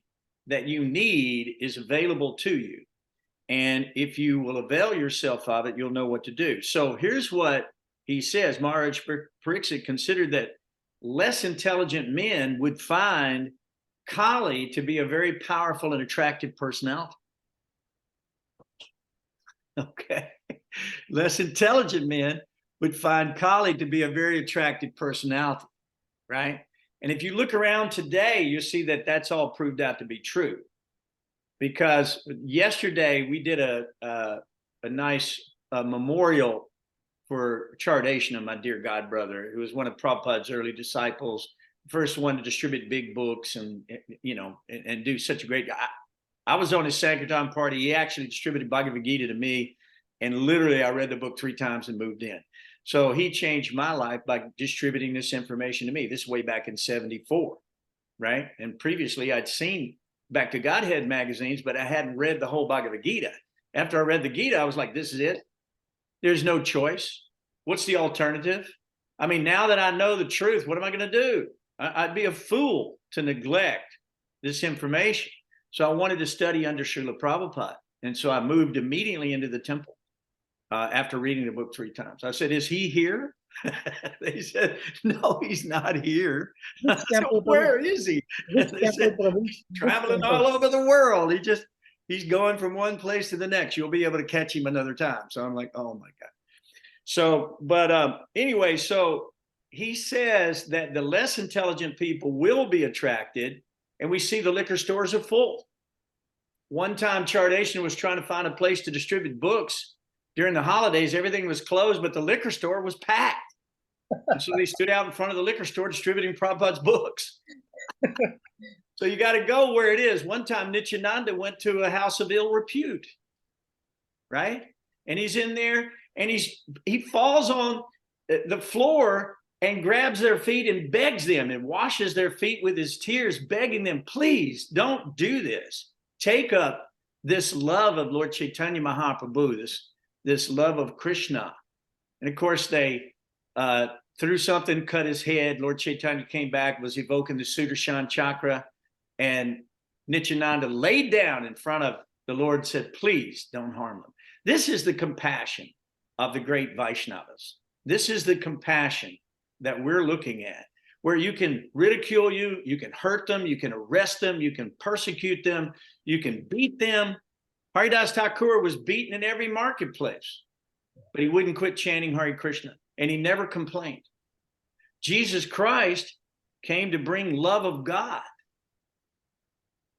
that you need is available to you. And if you will avail yourself of it, you'll know what to do. So here's what he says. Maharaja Pariksit considered that less intelligent men would find Kali to be a very powerful and attractive personality. Okay. Less intelligent men would find Kali to be a very attractive personality, right? And if you look around today, you see that that's all proved out to be true. Because yesterday we did a nice memorial for Chardashna, my dear god brother, who was one of Prabhupada's early disciples, first one to distribute big books and do such a great. I was on his Sankirtan party. He actually distributed Bhagavad Gita to me, and literally I read the book 3 times and moved in. So he changed my life by distributing this information to me. This way back in '74, right? And previously I'd seen Back to Godhead magazines, but I hadn't read the whole Bhagavad Gita. After I read the Gita, I was like, this is it. There's no choice. What's the alternative? I mean, now that I know the truth, what am I going to do? I'd be a fool to neglect this information. So I wanted to study under Srila Prabhupada. And so I moved immediately into the temple after reading the book 3 times. I said, is he here? They said, no, he's not here. I said, where is he? They said, he's traveling all over the world. He's going from one place to the next. You'll be able to catch him another time. So I'm like, oh my God. So, but anyway, so he says that the less intelligent people will be attracted, and we see the liquor stores are full. One time Chardashna was trying to find a place to distribute books during the holidays. Everything was closed, but the liquor store was packed. And so they stood out in front of the liquor store distributing Prabhupada's books. So you got to go where it is. One time Nityananda went to a house of ill repute, right? And he's in there and he falls on the floor and grabs their feet and begs them and washes their feet with his tears, begging them, please don't do this. Take up this love of Lord Chaitanya Mahaprabhu, this love of Krishna. And of course, they threw something, cut his head. Lord Chaitanya came back, was evoking the Sudarshan chakra. And Nityananda laid down in front of the Lord and said, please don't harm them. This is the compassion of the great Vaishnavas. This is the compassion that we're looking at, where you can ridicule you, you can hurt them, you can arrest them, you can persecute them, you can beat them. Haridas Thakur was beaten in every marketplace, but he wouldn't quit chanting Hare Krishna, and he never complained. Jesus Christ came to bring love of God,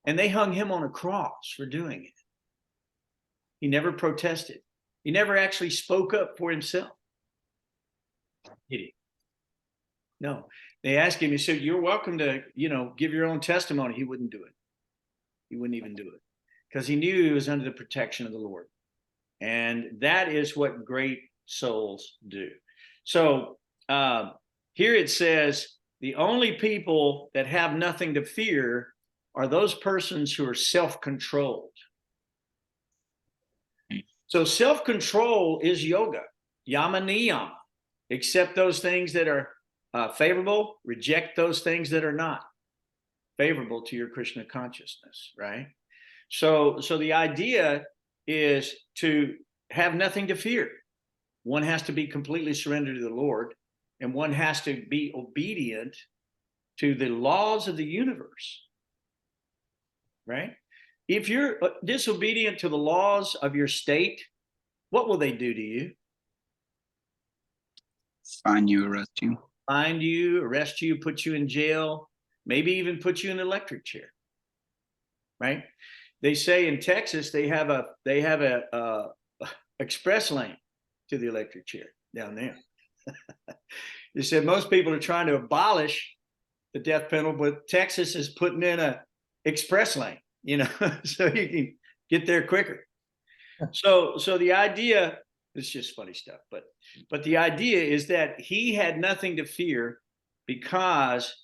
and they hung him on a cross for doing it. He never protested. He never actually spoke up for himself. Did he? No. They asked him, he said, you're welcome to, give your own testimony. He wouldn't do it. He wouldn't even do it because he knew he was under the protection of the Lord. And that is what great souls do. So here it says, the only people that have nothing to fear are those persons who are self-controlled. So self-control is yoga, yama niyama. Accept those things that are favorable, reject those things that are not favorable to your Krishna consciousness, right? So the idea is to have nothing to fear. One has to be completely surrendered to the Lord, and one has to be obedient to the laws of the universe, right? If you're disobedient to the laws of your state, what will they do to you? Find you, arrest you. Find you, arrest you, put you in jail, maybe even put you in an electric chair, right? They say in Texas they have a express lane to the electric chair down there. They said most people are trying to abolish the death penalty, but Texas is putting in a express lane, so you can get there quicker. So the idea, it's just funny stuff, but the idea is that he had nothing to fear because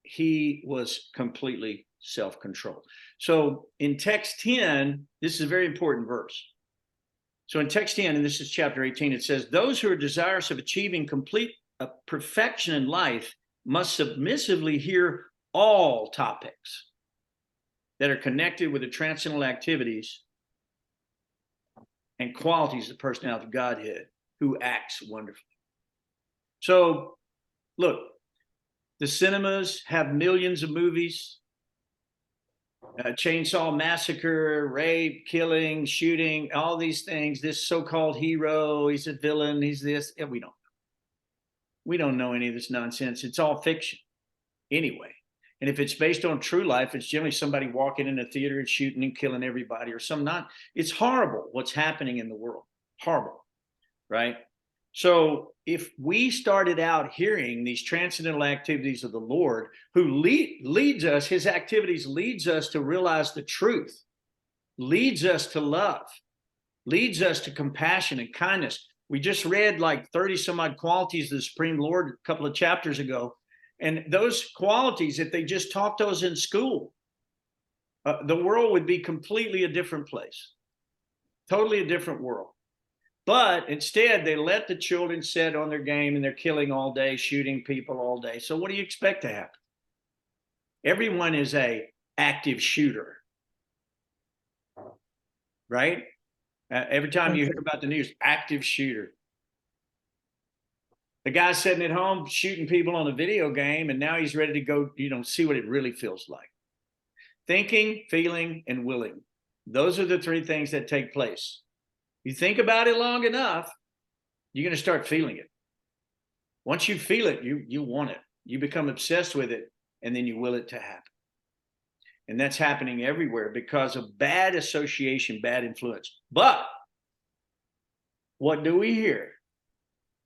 he was completely self-controlled. So in text 10, this is a very important verse. So in text 10, and this is chapter 18, it says, those who are desirous of achieving complete perfection in life must submissively hear all topics that are connected with the transcendental activities and qualities of the personality of Godhead, who acts wonderfully. So look, the cinemas have millions of movies. Chainsaw massacre, rape, killing, shooting, all these things. This so-called hero, he's a villain, he's this. Yeah, we don't know any of this nonsense. It's all fiction anyway. And if it's based on true life, it's generally somebody walking in a theater and shooting and killing everybody or some not. It's horrible what's happening in the world. Horrible, right? So if we started out hearing these transcendental activities of the Lord, who leads us, his activities leads us to realize the truth, leads us to love, leads us to compassion and kindness. We just read like 30 some odd qualities of the Supreme Lord a couple of chapters ago. And those qualities, if they just taught those in school, the world would be completely a different place, totally a different world. But instead, they let the children sit on their game and they're killing all day, shooting people all day. So what do you expect to happen? Everyone is a active shooter, right? Every time you hear about the news, active shooter. The guy's sitting at home shooting people on a video game, and now he's ready to go, see what it really feels like. Thinking, feeling, and willing. Those are the three things that take place. You think about it long enough, you're going to start feeling it. Once you feel it, you want it. You become obsessed with it, and then you will it to happen. And that's happening everywhere because of bad association, bad influence. But what do we hear?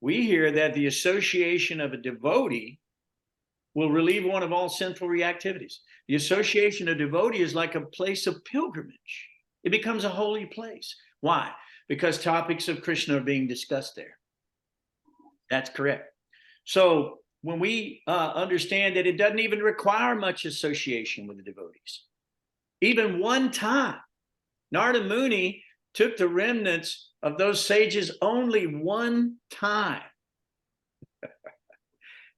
We hear that the association of a devotee will relieve one of all sinful reactivities. The association of devotee is like a place of pilgrimage. It becomes a holy place. Why? Because topics of Krishna are being discussed there. That's correct. So when we understand that it doesn't even require much association with the devotees, even one time, Narada Muni took the remnants of those sages only one time.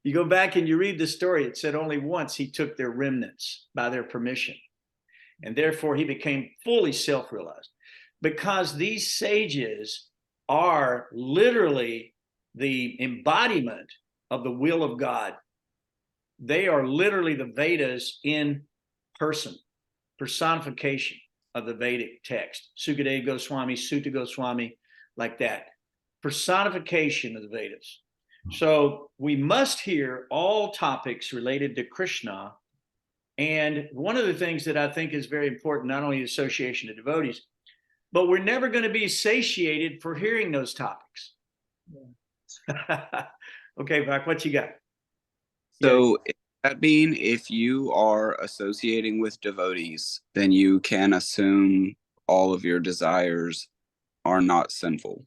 You go back and you read the story, it said only once he took their remnants by their permission. And therefore he became fully self-realized. Because these sages are literally the embodiment of the will of God. They are literally the Vedas in person, personification of the Vedic text. Sukadeva Goswami, Sutta Goswami, like that. Personification of the Vedas. So we must hear all topics related to Krishna. And one of the things that I think is very important, not only the association of devotees, but we're never going to be satiated for hearing those topics. Yeah. Okay, Bach, what you got? So that being, if you are associating with devotees, then you can assume all of your desires are not sinful.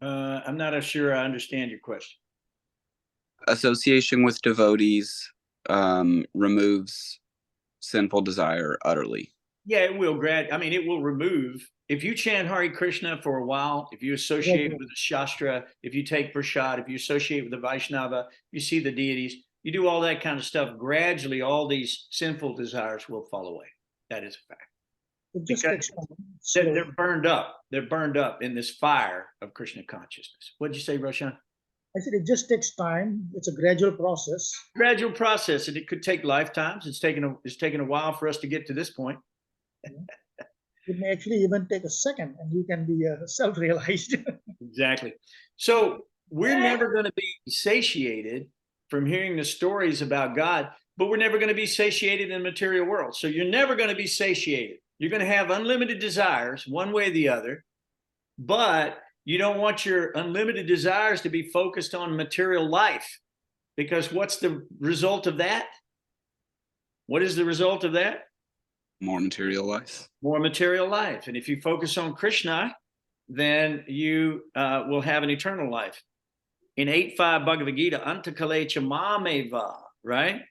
I'm not sure I understand your question. Association with devotees removes sinful desire utterly. Yeah, it will it will remove. If you chant Hare Krishna for a while, if you associate with the Shastra, if you take Prasad, if you associate with the Vaishnava, you see the deities, you do all that kind of stuff, gradually all these sinful desires will fall away. That is a fact. Because they're burned up. They're burned up in this fire of Krishna consciousness. What'd you say, Roshan? I said it just takes time. It's a gradual process. Gradual process, and it could take lifetimes. It's taken a while for us to get to this point. It may actually even take a second, and you can be self-realized. Exactly. So we're never going to be satiated from hearing the stories about God, but we're never going to be satiated in the material world. So you're never going to be satiated. You're going to have unlimited desires, one way or the other, but you don't want your unlimited desires to be focused on material life, because what's the result of that? What is the result of that? More material life. More material life. And if you focus on Krishna, then you will have an eternal life. In 8.5 Bhagavad Gita, Antakale Chamameva, right?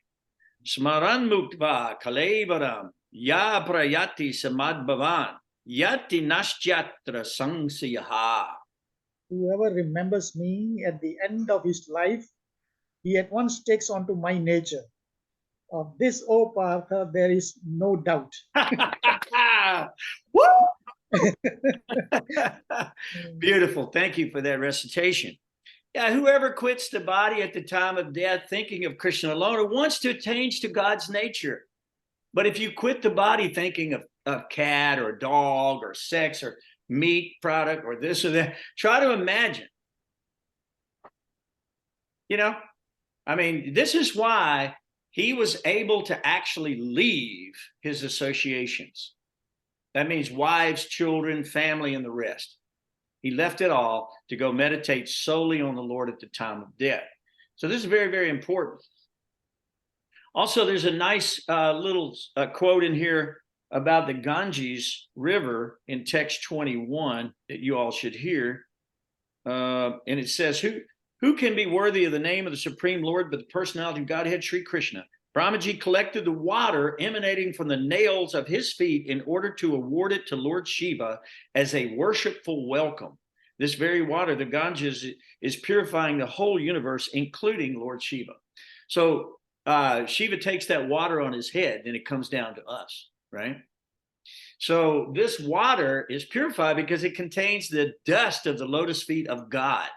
Smaran Muktva Kalevaram Ya Prayati Samad Bhavan Yati Naschyatra Sangsiyaha. Whoever remembers me at the end of his life, he at once takes on to my nature. Of this, O Partha, there is no doubt. Beautiful. Thank you for that recitation. Yeah, whoever quits the body at the time of death thinking of Krishna alone or wants to attain to God's nature. But if you quit the body thinking of cat or dog or sex or meat product or this or that, try to imagine. This is why he was able to actually leave his associations. That means wives, children, family, and the rest. He left it all to go meditate solely on the Lord at the time of death. So this is very, very important. Also, there's a nice little quote in here about the Ganges River in text 21 that you all should hear. And it says, who can be worthy of the name of the Supreme Lord but the personality of Godhead, Sri Krishna? Brahmaji collected the water emanating from the nails of his feet in order to award it to Lord Shiva as a worshipful welcome. This very water, the Ganges, is purifying the whole universe, including Lord Shiva. So Shiva takes that water on his head, and it comes down to us, right? So this water is purified because it contains the dust of the lotus feet of God.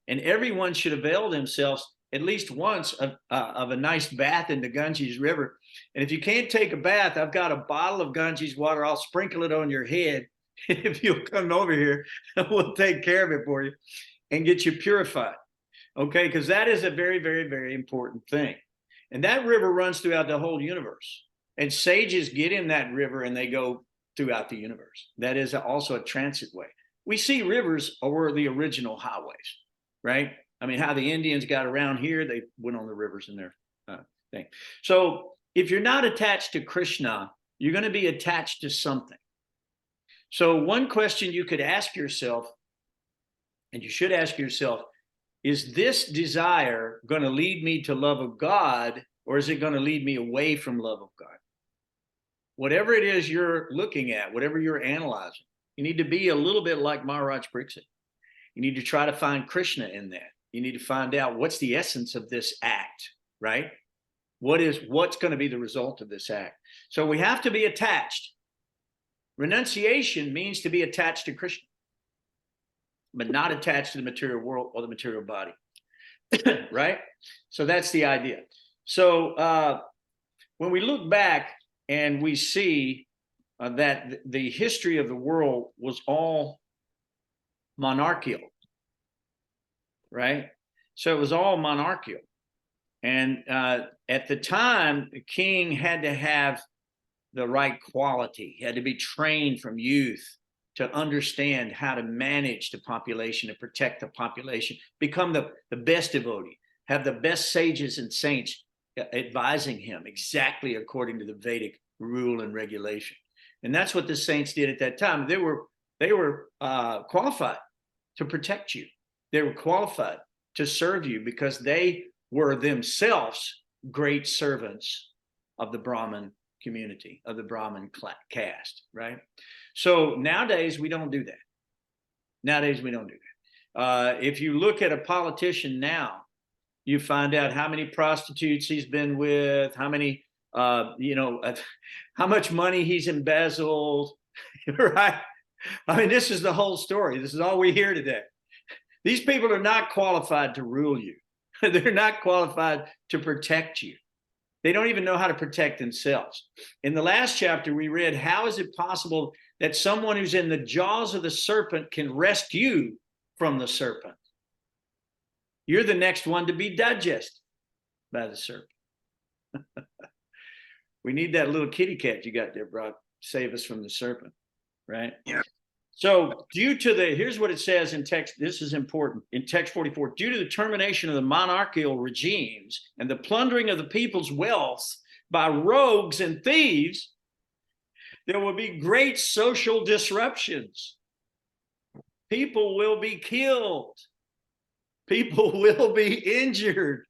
And everyone should avail themselves at least once of a nice bath in the Ganges River. And if you can't take a bath, I've got a bottle of Ganges water. I'll sprinkle it on your head. If you'll come over here, we'll take care of it for you and get you purified. Okay, because that is a very, very, very important thing. And that river runs throughout the whole universe. And sages get in that river and they go throughout the universe. That is also a transit way. We see rivers are the original highways, right? I mean, how the Indians got around here, they went on the rivers in their thing. So if you're not attached to Krishna, you're going to be attached to something. So one question you could ask yourself, and you should ask yourself, is this desire going to lead me to love of God, or is it going to lead me away from love of God? Whatever it is you're looking at, whatever you're analyzing, you need to be a little bit like Maharaja Pariksit. You need to try to find Krishna in that. You need to find out what's the essence of this act, right? What's going to be the result of this act? So we have to be attached. Renunciation means to be attached to Krishna, but not attached to the material world or the material body, right? So that's the idea. So when we look back and we see that the history of the world was all monarchical, right? So it was all monarchical. And at the time, the king had to have the right quality. He had to be trained from youth to understand how to manage the population, to protect the population, become the best devotee, have the best sages and saints advising him exactly according to the Vedic rule and regulation. And that's what the saints did at that time. They were qualified to protect you. They were qualified to serve you because they were themselves great servants of the Brahmin community, of the Brahmin caste, right? So nowadays, we don't do that. Nowadays, we don't do that. If you look at a politician now, you find out how many prostitutes he's been with, how many, how much money he's embezzled, right? I mean, this is the whole story. This is all we hear today. These people are not qualified to rule you. They're not qualified to protect you. They don't even know how to protect themselves. In the last chapter, we read, how is it possible that someone who's in the jaws of the serpent can rescue you from the serpent? You're the next one to be digested by the serpent. We need that little kitty cat you got there, bro. Save us from the serpent, right? Yeah. So here's what it says in text. This is important. In text 44, due to the termination of the monarchical regimes and the plundering of the people's wealth by rogues and thieves, there will be great social disruptions. People will be killed. People will be injured.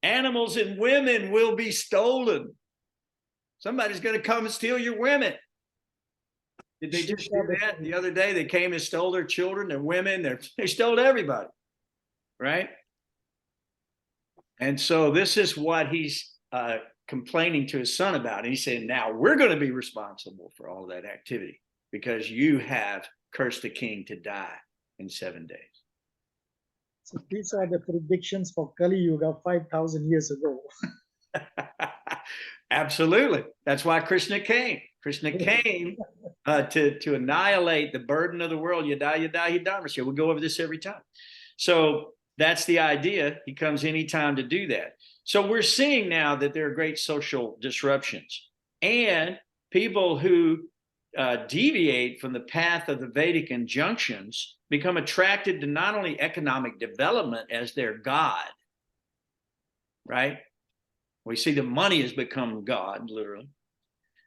Animals and women will be stolen. Somebody's going to come and steal your women. Did they just do that the other day? They came and stole their children, their women, they stole everybody, right? And so this is what he's complaining to his son about. And he's saying, now we're going to be responsible for all that activity because you have cursed the king to die in 7 days. So these are the predictions for Kali Yuga 5,000 years ago. Absolutely. That's why Krishna came. Krishna came to annihilate the burden of the world. Yada, yada, yada. We'll go over this every time. So that's the idea. He comes anytime to do that. So we're seeing now that there are great social disruptions and people who deviate from the path of the Vedic injunctions become attracted to not only economic development as their God, right? We see the money has become God, literally.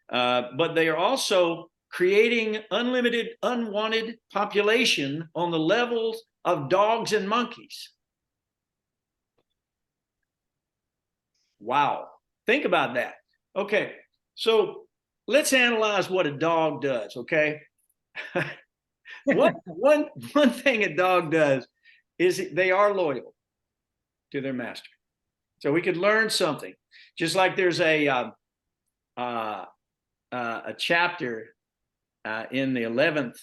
But they are also creating unlimited, unwanted population on the levels of dogs and monkeys. Wow. Think about that. Okay. So let's analyze what a dog does, okay? One thing a dog does is they are loyal to their master. So we could learn something. Just like there's a chapter in the 11th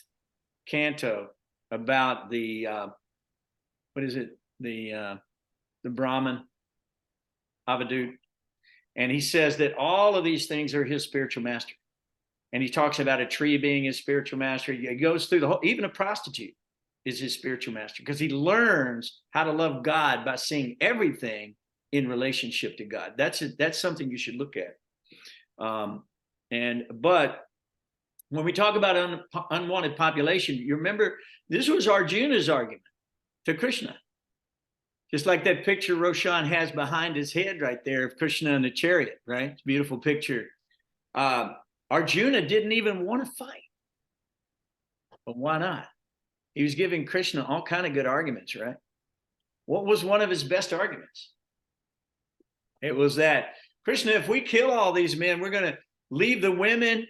canto about the the Brahman Avadut, and he says that all of these things are his spiritual master. And he talks about a tree being his spiritual master. He goes through the whole, even a prostitute is his spiritual master because he learns how to love God by seeing everything in relationship to God. That's something you should look at. But when we talk about unwanted population, you remember this was Arjuna's argument to Krishna. Just like that picture Roshan has behind his head right there of Krishna in the chariot, right? It's a beautiful picture. Arjuna didn't even want to fight. But why not? He was giving Krishna all kind of good arguments, right? What was one of his best arguments? It was that, Krishna, if we kill all these men, we're going to leave the women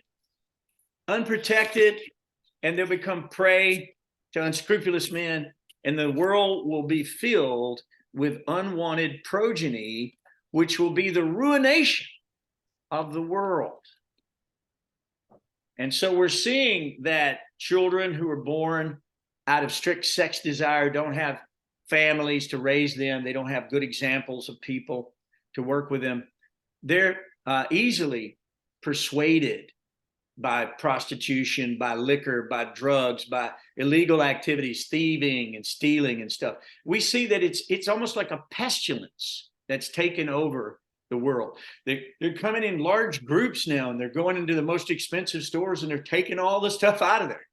unprotected, and they'll become prey to unscrupulous men, and the world will be filled with unwanted progeny, which will be the ruination of the world. And so we're seeing that children who are born out of strict sex desire don't have families to raise them. They don't have good examples of people to work with them. They're easily persuaded by prostitution, by liquor, by drugs, by illegal activities, thieving and stealing and stuff. We see that it's almost like a pestilence that's taken over the world. They're coming in large groups now, and they're going into the most expensive stores, and they're taking all the stuff out of there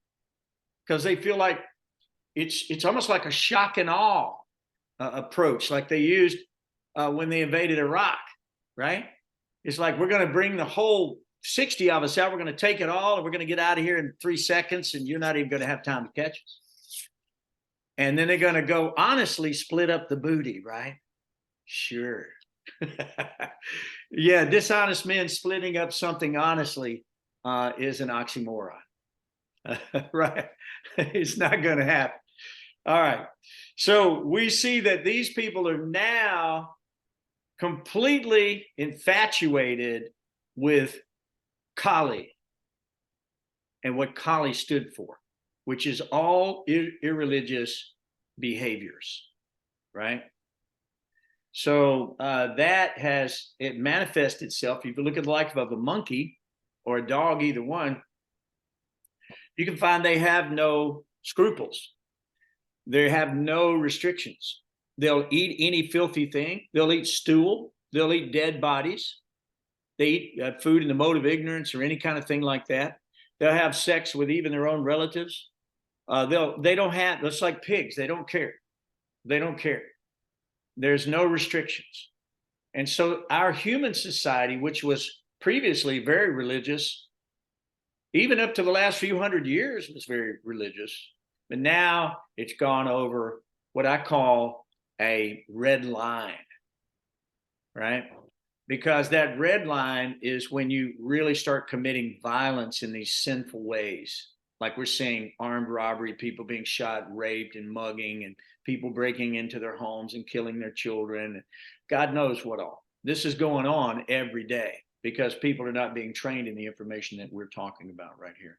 because they feel like it's almost like a shock and awe approach, like they used when they invaded Iraq, right? It's like, we're going to bring the whole 60 of us out. We're going to take it all, and we're going to get out of here in 3 seconds, and you're not even going to have time to catch us. And then they're going to go honestly split up the booty, right? Sure. Yeah, dishonest men splitting up something honestly is an oxymoron. Right? It's not going to happen. All right. So we see that these people are now completely infatuated with Kali and what Kali stood for, which is all irreligious behaviors, right? So that it manifests itself. If you look at the life of a monkey or a dog, either one, you can find they have no scruples. They have no restrictions. They'll eat any filthy thing. They'll eat stool. They'll eat dead bodies. They eat food in the mode of ignorance or any kind of thing like that. They'll have sex with even their own relatives. They don't have, it's like pigs. They don't care. They don't care. There's no restrictions. And so our human society, which was previously very religious, even up to the last few hundred years was very religious, but now it's gone over what I call a red line, right? Because that red line is when you really start committing violence in these sinful ways. Like we're seeing armed robbery, people being shot, raped, and mugging, and people breaking into their homes and killing their children. God knows what all. This is going on every day because people are not being trained in the information that we're talking about right here.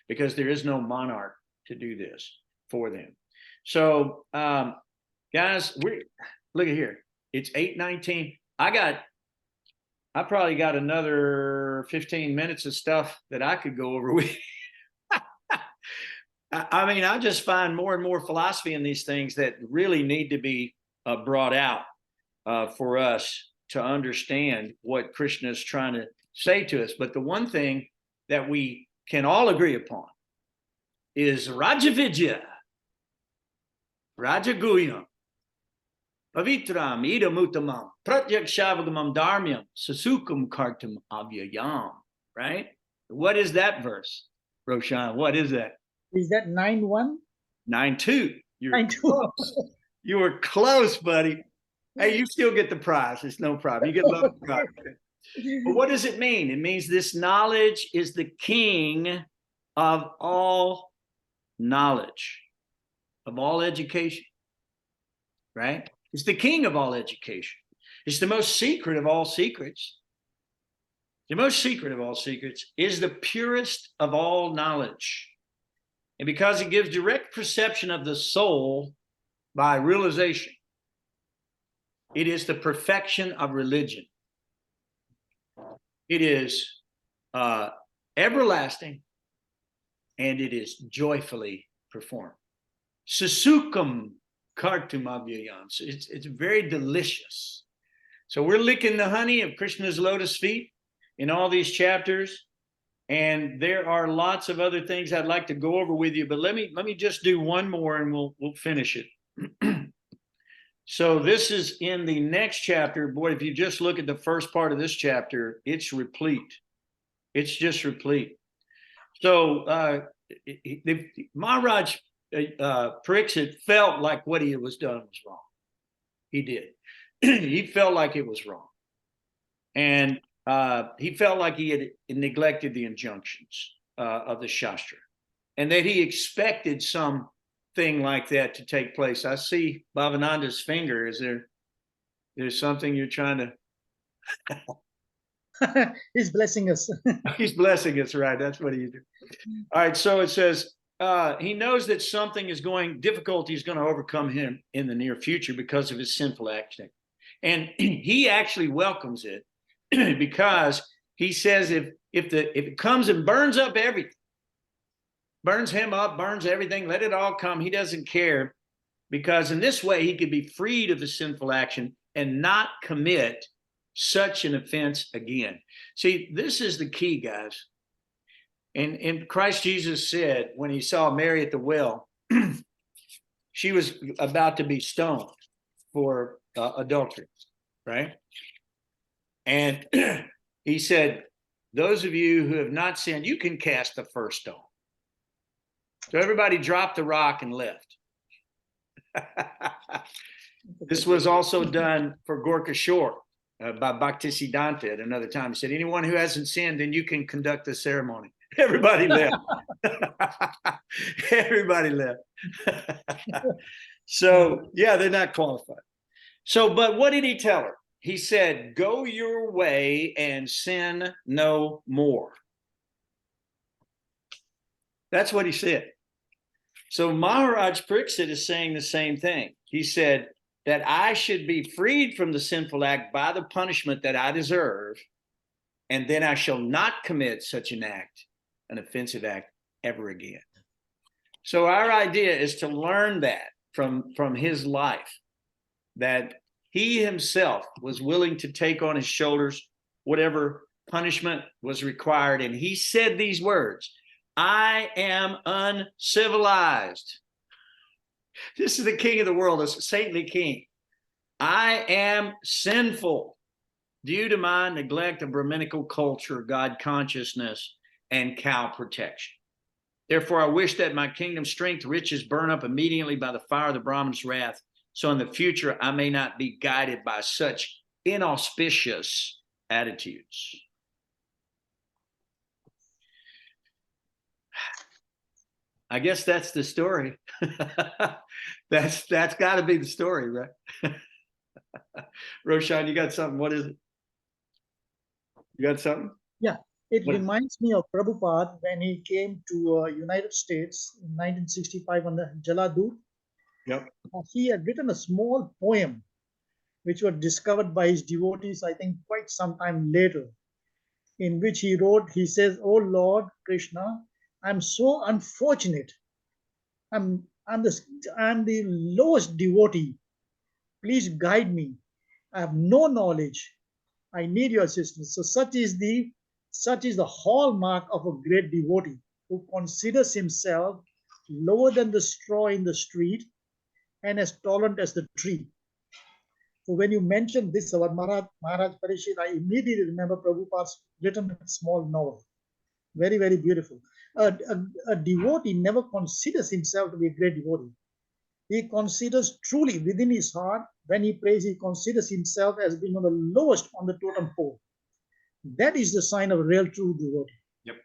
Because there is no monarch to do this for them. So, guys, look at here. It's 8:19. I probably got another 15 minutes of stuff that I could go over with. I mean, I just find more and more philosophy in these things that really need to be brought out for us to understand what Krishna is trying to say to us. But the one thing that we can all agree upon is Rajavidya, Rajaguyam, Pavitram, Idamuttamam, Pratyakshavagam Dharmyam, Sasukam Kartam Avyayam, right? What is that verse, Roshan? What is that? Is that 9:1? 9:2. 9:2. You were close, buddy. Hey, you still get the prize. It's no problem. You get love the prize. But what does it mean? It means this knowledge is the king of all knowledge, of all education, right? It's the king of all education. It's the most secret of all secrets. The most secret of all secrets is the purest of all knowledge. And because it gives direct perception of the soul by realization, it is the perfection of religion. It is everlasting, and it is joyfully performed. Susukam kartum avyayam. It's very delicious. So we're licking the honey of Krishna's lotus feet in all these chapters, And there are lots of other things I'd like to go over with you, but let me just do one more and we'll finish it. So this is in the next chapter. Boy, if you just look at the first part of this chapter, it's replete. It's just replete. So Maharaj Pariksit felt like what he was done was wrong. He did. He felt like it was wrong. And he felt like he had neglected the injunctions of the Shastra, and that he expected something like that to take place. I see Bhavananda's finger. Is there's something you're trying to? He's blessing us. He's blessing us, right? That's what he did. All right. So it says he knows that difficulty is going to overcome him in the near future because of his sinful action, and he actually welcomes it. Because he says if it comes and burns up everything, burns him up, burns everything, let it all come, he doesn't care, because in this way he could be freed of the sinful action and not commit such an offense again. See, this is the key, guys. And Christ Jesus said when he saw Mary at the well, she was about to be stoned for adultery, right? And he said, those of you who have not sinned, you can cast the first stone. So everybody dropped the rock and left. This was also done for Gorka Shore by Bhaktisiddhanta at another time. He said, anyone who hasn't sinned, then you can conduct the ceremony. Everybody left. Everybody left. So, yeah, they're not qualified. So, but what did he tell her? He said, go your way and sin no more. That's what he said. So Maharaj Pariksit is saying the same thing. He said that I should be freed from the sinful act by the punishment that I deserve, and then I shall not commit such an act, an offensive act, ever again. So our idea is to learn that from his life, that he himself was willing to take on his shoulders whatever punishment was required. And he said these words, I am uncivilized. This is the king of the world, a saintly king. I am sinful due to my neglect of Brahminical culture, God consciousness, and cow protection. Therefore, I wish that my kingdom strength, riches burn up immediately by the fire of the Brahman's wrath, so in the future, I may not be guided by such inauspicious attitudes. I guess that's the story. That's got to be the story, right? Roshan, you got something? What is it? You got something? Yeah, it reminds me of Prabhupada when he came to United States in 1965 on the Jaladur. Yep. He had written a small poem which was discovered by his devotees, I think, quite some time later, in which he wrote, he says, "Oh Lord Krishna, I'm so unfortunate. I'm the lowest devotee. Please guide me. I have no knowledge. I need your assistance." So such is the hallmark of a great devotee who considers himself lower than the straw in the street and as tolerant as the tree. So when you mentioned this about Maharaj Pariksit, I immediately remember Prabhupada's written small novel. Very, very beautiful. A devotee never considers himself to be a great devotee. He considers truly within his heart, when he prays, he considers himself as being on the lowest on the totem pole. That is the sign of a real true devotee.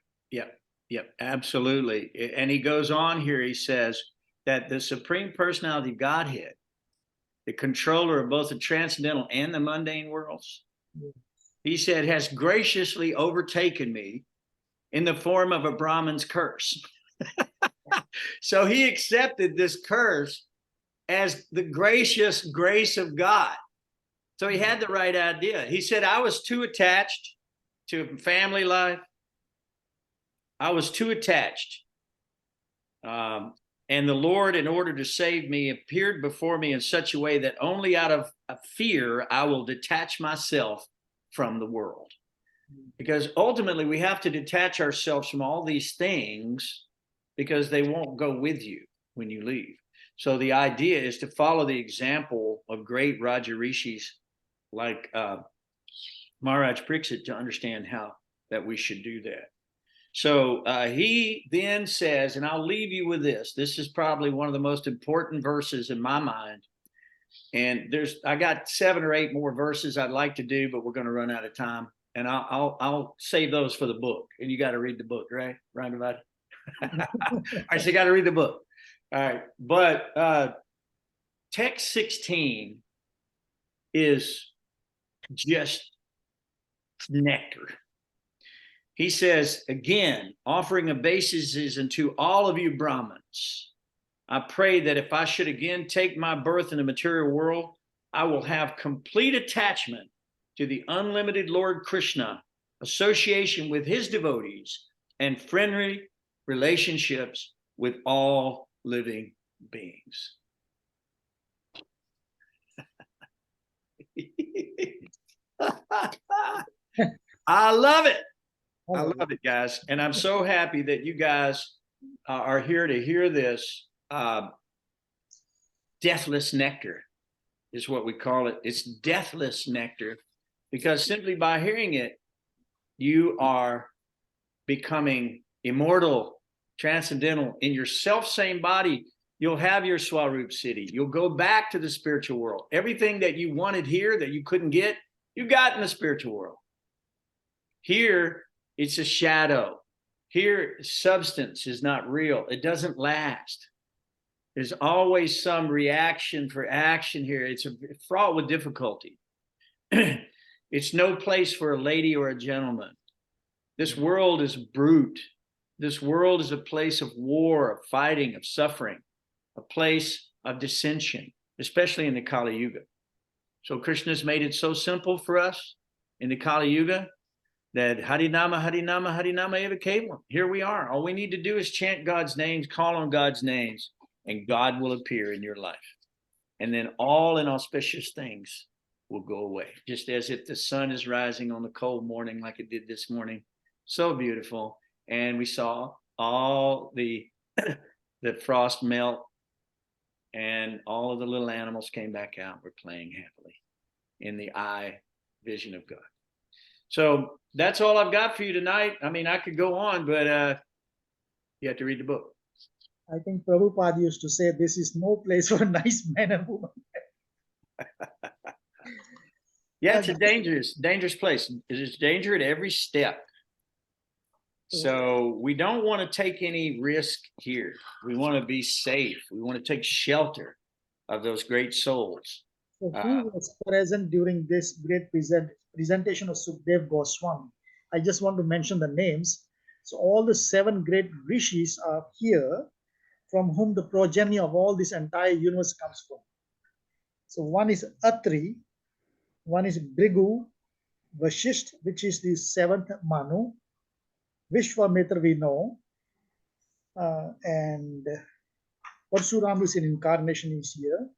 Yep, absolutely. And he goes on here, he says that the Supreme Personality of Godhead, the controller of both the transcendental and the mundane worlds, he said, has graciously overtaken me in the form of a Brahman's curse. So he accepted this curse as the gracious grace of God. So he had the right idea. He said, I was too attached to family life. I was too attached. And the Lord, in order to save me, appeared before me in such a way that only out of fear I will detach myself from the world. Because ultimately we have to detach ourselves from all these things because they won't go with you when you leave. So the idea is to follow the example of great Raja Rishis like Maharaj Pariksit to understand how that we should do that. So he then says, and I'll leave you with this. This is probably one of the most important verses in my mind. And I got 7 or 8 more verses I'd like to do, but we're going to run out of time. And I'll save those for the book. And you got to read the book, right? Right about it. All right, so you got to read the book. All right, but text 16 is just nectar. He says, again, offering obeisances unto all of you Brahmins, I pray that if I should again take my birth in the material world, I will have complete attachment to the unlimited Lord Krishna, association with his devotees, and friendly relationships with all living beings. I love it. I love it, guys. And I'm so happy that you guys are here to hear this. Deathless nectar is what we call it. It's deathless nectar because simply by hearing it, you are becoming immortal, transcendental in your self-same body. You'll have your Swarup city. You'll go back to the spiritual world. Everything that you wanted here that you couldn't get, you got in the spiritual world. Here, it's a shadow. Here, substance is not real. It doesn't last. There's always some reaction for action here. It's fraught with difficulty. It's no place for a lady or a gentleman. This world is brute. This world is a place of war, of fighting, of suffering, a place of dissension, especially in the Kali Yuga. So Krishna's made it so simple for us in the Kali Yuga that Harinama, Harinama, Harinama Eva Kevalam. Here we are. All we need to do is chant God's names, call on God's names, and God will appear in your life. And then all inauspicious things will go away, just as if the sun is rising on the cold morning like it did this morning. So beautiful. And we saw all the frost melt, and all of the little animals came back out. We're playing happily in the eye vision of God. So that's all I've got for you tonight. I mean, I could go on, but you have to read the book. I think Prabhupada used to say, this is no place for nice men and women. Yeah, it's a dangerous place. There's danger at every step. So we don't want to take any risk here. We want to be safe. We want to take shelter of those great souls. So who was present during this great presentation of Sukdev Goswami? I just want to mention the names. So all the 7 great rishis are here, from whom the progeny of all this entire universe comes from. So one is Atri, one is Brigu, Vashisht, which is the 7th Manu, Vishwamitra we know, and Parsuram is an incarnation is here.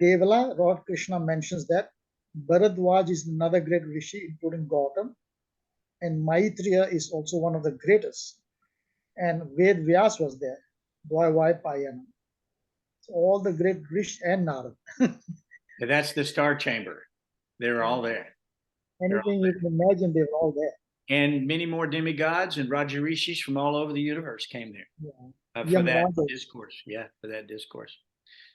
Devala, Lord Krishna mentions that Bharadwaj is another great rishi, including Gautam, and Maitreya is also one of the greatest. And Ved Vyas was there, Dvaipayana. So all the great rishi and Narad. That's the star chamber. They're all there. Anything you can imagine, they were all there. And many more demigods and Raja Rishis from all over the universe came there for Young that Rajas. discourse. Yeah, for that discourse.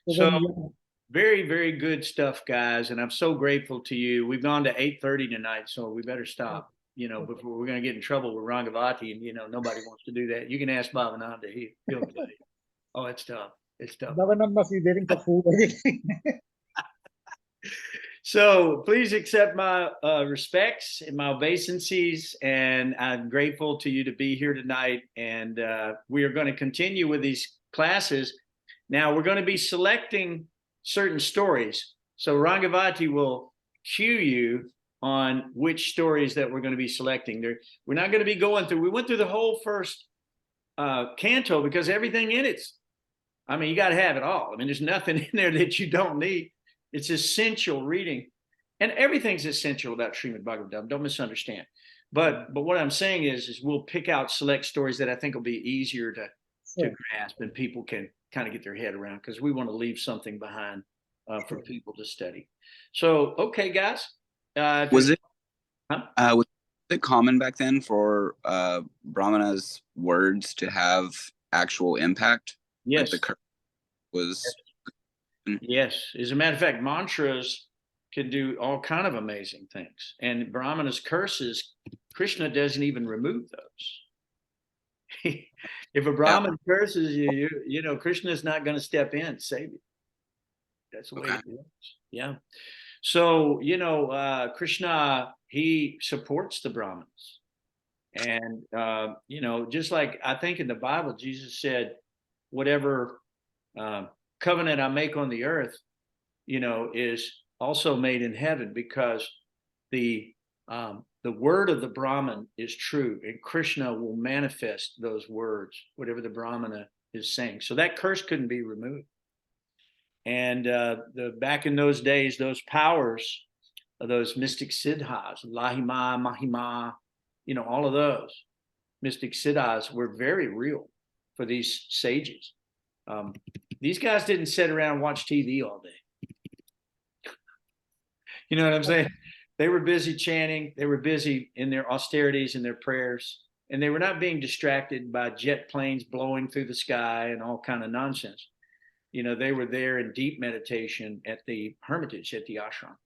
So So very, very good stuff, guys. And I'm so grateful to you. We've gone to 8:30 tonight, so we better stop, before we're going to get in trouble with Rangavati. And, nobody wants to do that. You can ask Bhavananda. He'll tell you. Oh, it's tough. It's tough. Governor must be waiting for food. So please accept my respects and my obeisances, and I'm grateful to you to be here tonight. And we are going to continue with these classes. Now we're going to be selecting certain stories. So Rangavati will cue you on which stories that we're going to be selecting. We're not going to be going through. We went through the whole first canto because everything in it's, you got to have it all. There's nothing in there that you don't need. It's essential reading. And everything's essential about Srimad Bhagavatam. Don't misunderstand. But what I'm saying is we'll pick out select stories that I think will be easier to grasp and people can kind of get their head around, because we want to leave something behind for people to study. So, okay, guys. Was Huh? was it common back then for Brahmana's words to have actual impact? Yes. Like the was. Yes. As a matter of fact, mantras can do all kind of amazing things. And Brahmana's curses, Krishna doesn't even remove those. If a Brahmin curses you, you know, Krishna is not going to step in and save you. That's the way it works. Yeah. So, you know, Krishna, he supports the Brahmins. And, you know, just like I think in the Bible, Jesus said, whatever covenant I make on the earth, you know, is also made in heaven, because the word of the Brahmin is true, and Krishna will manifest those words, whatever the Brahmana is saying. So that curse couldn't be removed. And back in those days, those powers, those mystic siddhas, Lahima, Mahima, you know, all of those mystic siddhas were very real for these sages. These guys didn't sit around and watch TV all day. You know what I'm saying? They were busy chanting. They were busy in their austerities and their prayers, and they were not being distracted by jet planes blowing through the sky and all kind of nonsense. You know, they were there in deep meditation at the hermitage, at the ashram.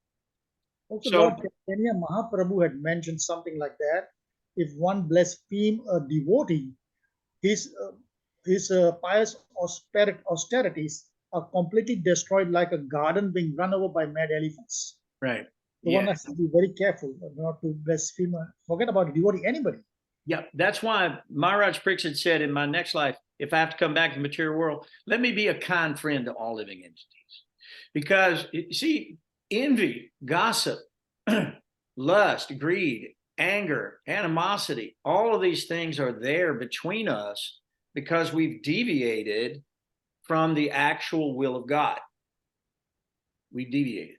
Also, Lord Chaitanya Mahaprabhu had mentioned something like that. If one blaspheme a devotee, his pious austerities are completely destroyed, like a garden being run over by mad elephants. Right. So one has to be very careful not to blaspheme. Forget about a devotee, anybody. Yeah, that's why Maharaja Pariksit said, in my next life, if I have to come back to the material world, let me be a kind friend to all living entities. Because, you see, envy, gossip, lust, greed, anger, animosity, all of these things are there between us because we've deviated from the actual will of God. We deviated.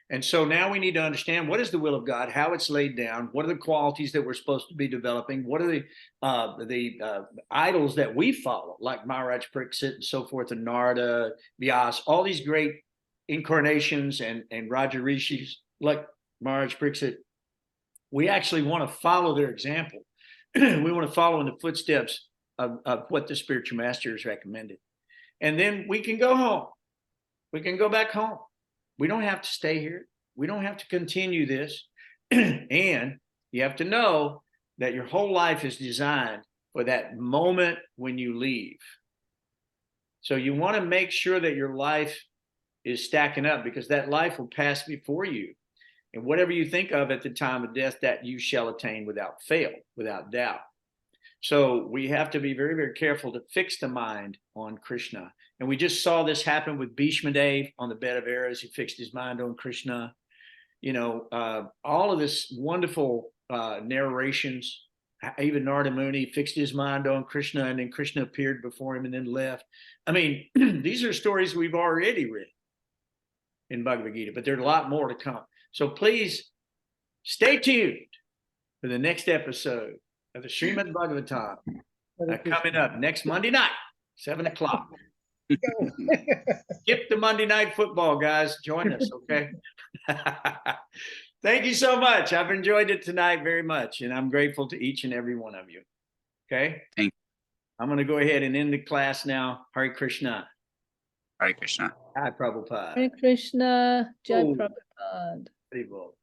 And so now we need to understand what is the will of God, how it's laid down, what are the qualities that we're supposed to be developing, what are the idols that we follow, like Maharaj Pariksit and so forth, and Narada, Vyas, all these great incarnations and Raja Rishis like Maharaj Pariksit. We actually want to follow their example. We want to follow in the footsteps of what the spiritual master has recommended. And then we can go home. We can go back home. We don't have to stay here. We don't have to continue this. And you have to know that your whole life is designed for that moment when you leave. So you want to make sure that your life is stacking up, because that life will pass before you. And whatever you think of at the time of death, that you shall attain without fail, without doubt. So we have to be very, very careful to fix the mind on Krishna. And we just saw this happen with Bhishma Dev on the bed of arrows. He fixed his mind on Krishna. You know, all of this wonderful narrations. Even Narada Muni fixed his mind on Krishna, and then Krishna appeared before him and then left. I mean, these are stories we've already read in Bhagavad Gita, but there's a lot more to come. So please stay tuned for the next episode of the Srimad Bhagavatam coming up next Monday night, 7 o'clock. Skip the Monday night football, guys. Join us, okay? Thank you so much. I've enjoyed it tonight very much, and I'm grateful to each and every one of you. Okay? Thank you. I'm going to go ahead and end the class now. Hare Krishna. Hare Krishna. Jai Prabhupada. Hare Krishna, Jai Oh. Prabhupada. Hare Bol.